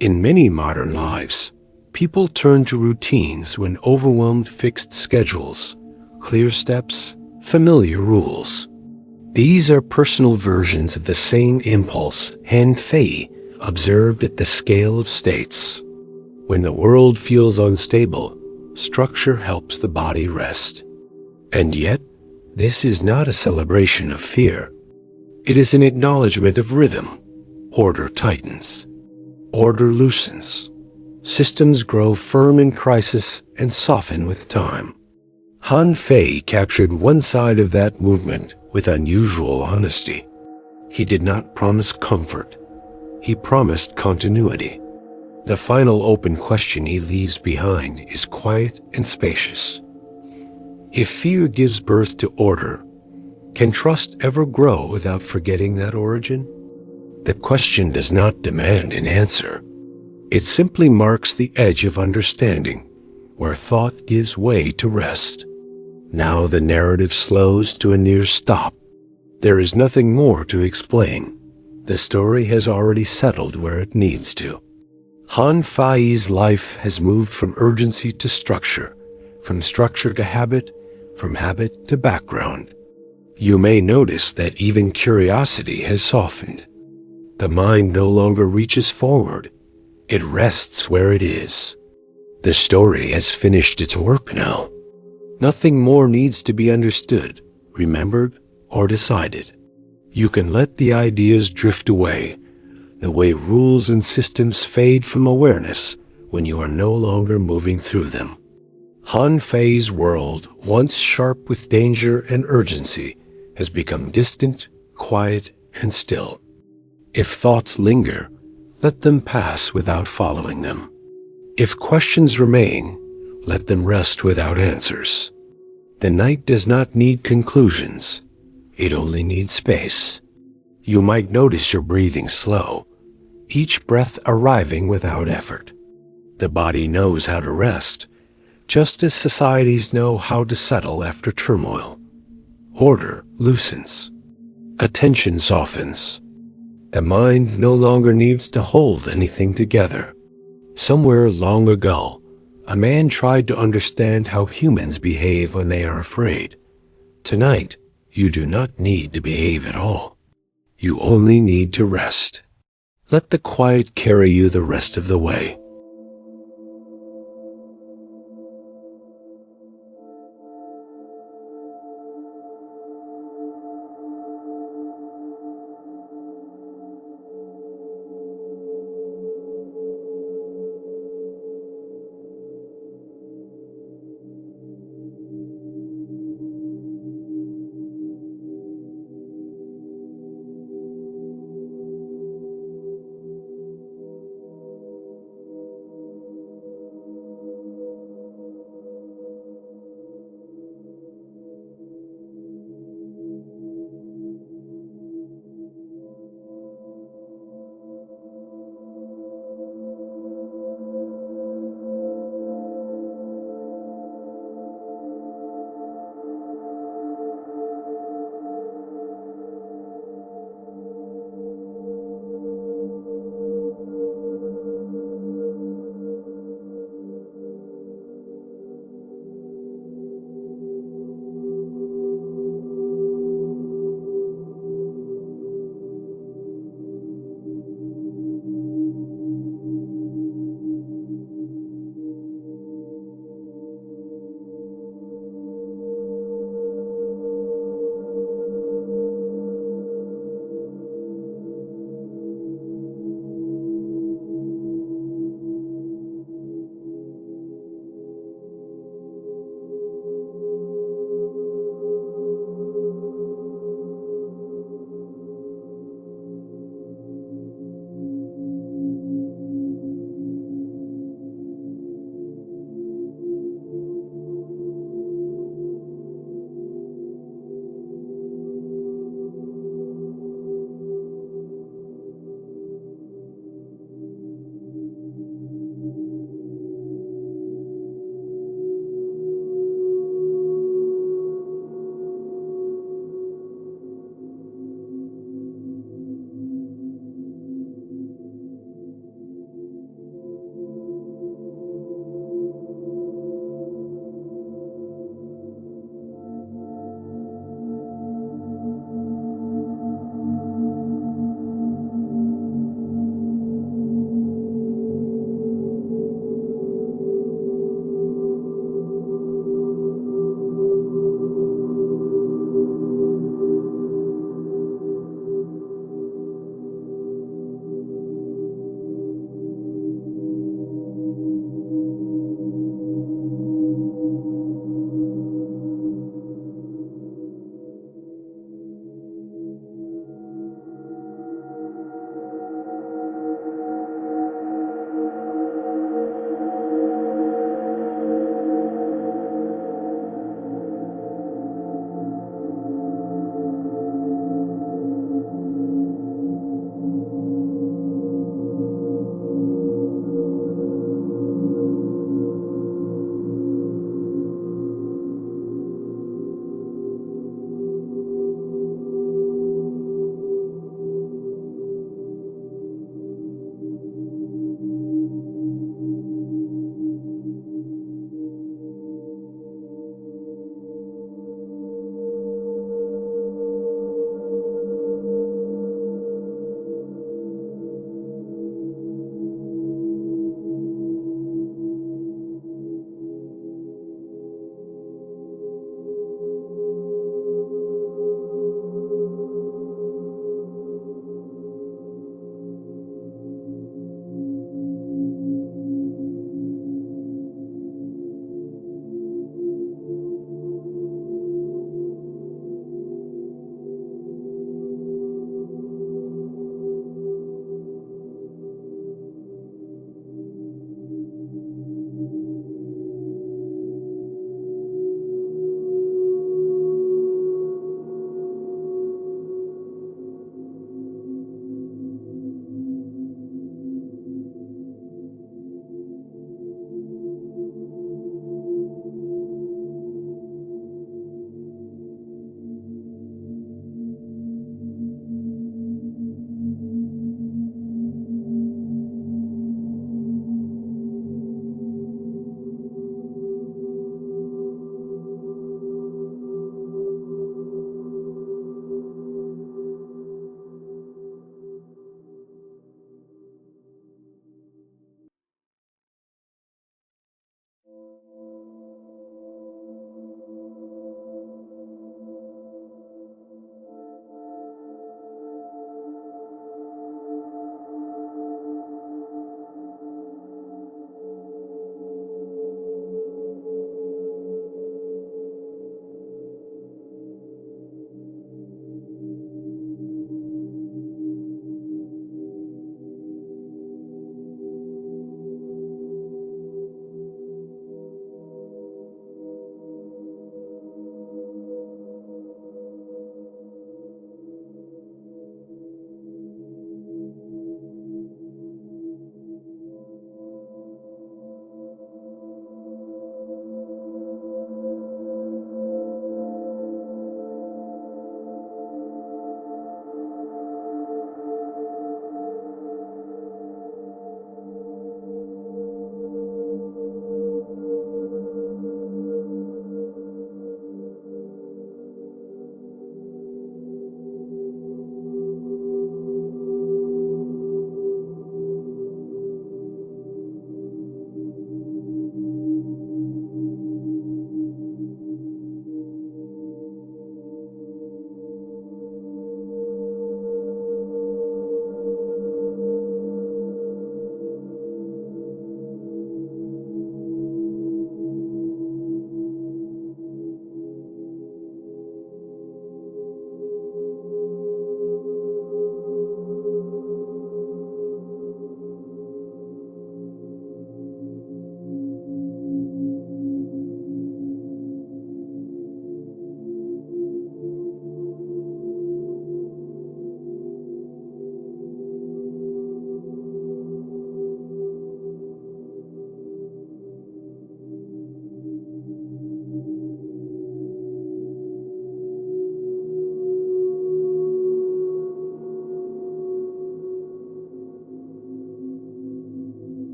In many modern lives, people turn to routines when overwhelmed. Fixed schedules, clear steps, familiar rules. These are personal versions of the same impulse Han Fei observed at the scale of states. When the world feels unstable, structure helps the body rest. And yet, this is not a celebration of fear. It is an acknowledgement of rhythm. Order tightens. Order loosens. Systems grow firm in crisis and soften with time. Han Fei captured one side of that movement with unusual honesty. He did not promise comfort. He promised continuity. The final open question he leaves behind is quiet and spacious. If fear gives birth to order, can trust ever grow without forgetting that origin? The question does not demand an answer. It simply marks the edge of understanding, where thought gives way to rest. Now the narrative slows to a near stop. There is nothing more to explain. The story has already settled where it needs to. Han Fei's life has moved from urgency to structure, from structure to habit, from habit to background. You may notice that even curiosity has softened. The mind no longer reaches forward. It rests where it is. The story has finished its work now. Nothing more needs to be understood, remembered, or decided. You can let the ideas drift away, the way rules and systems fade from awareness when you are no longer moving through them. Han Fei's world, once sharp with danger and urgency, has become distant, quiet, and still. If thoughts linger, let them pass without following them. If questions remain, let them rest without answers. The night does not need conclusions. It only needs space. You might notice your breathing slow, each breath arriving without effort. The body knows how to rest, just as societies know how to settle after turmoil. Order loosens. Attention softens. The mind no longer needs to hold anything together. Somewhere long ago, a man tried to understand how humans behave when they are afraid. Tonight, you do not need to behave at all. You only need to rest. Let the quiet carry you the rest of the way.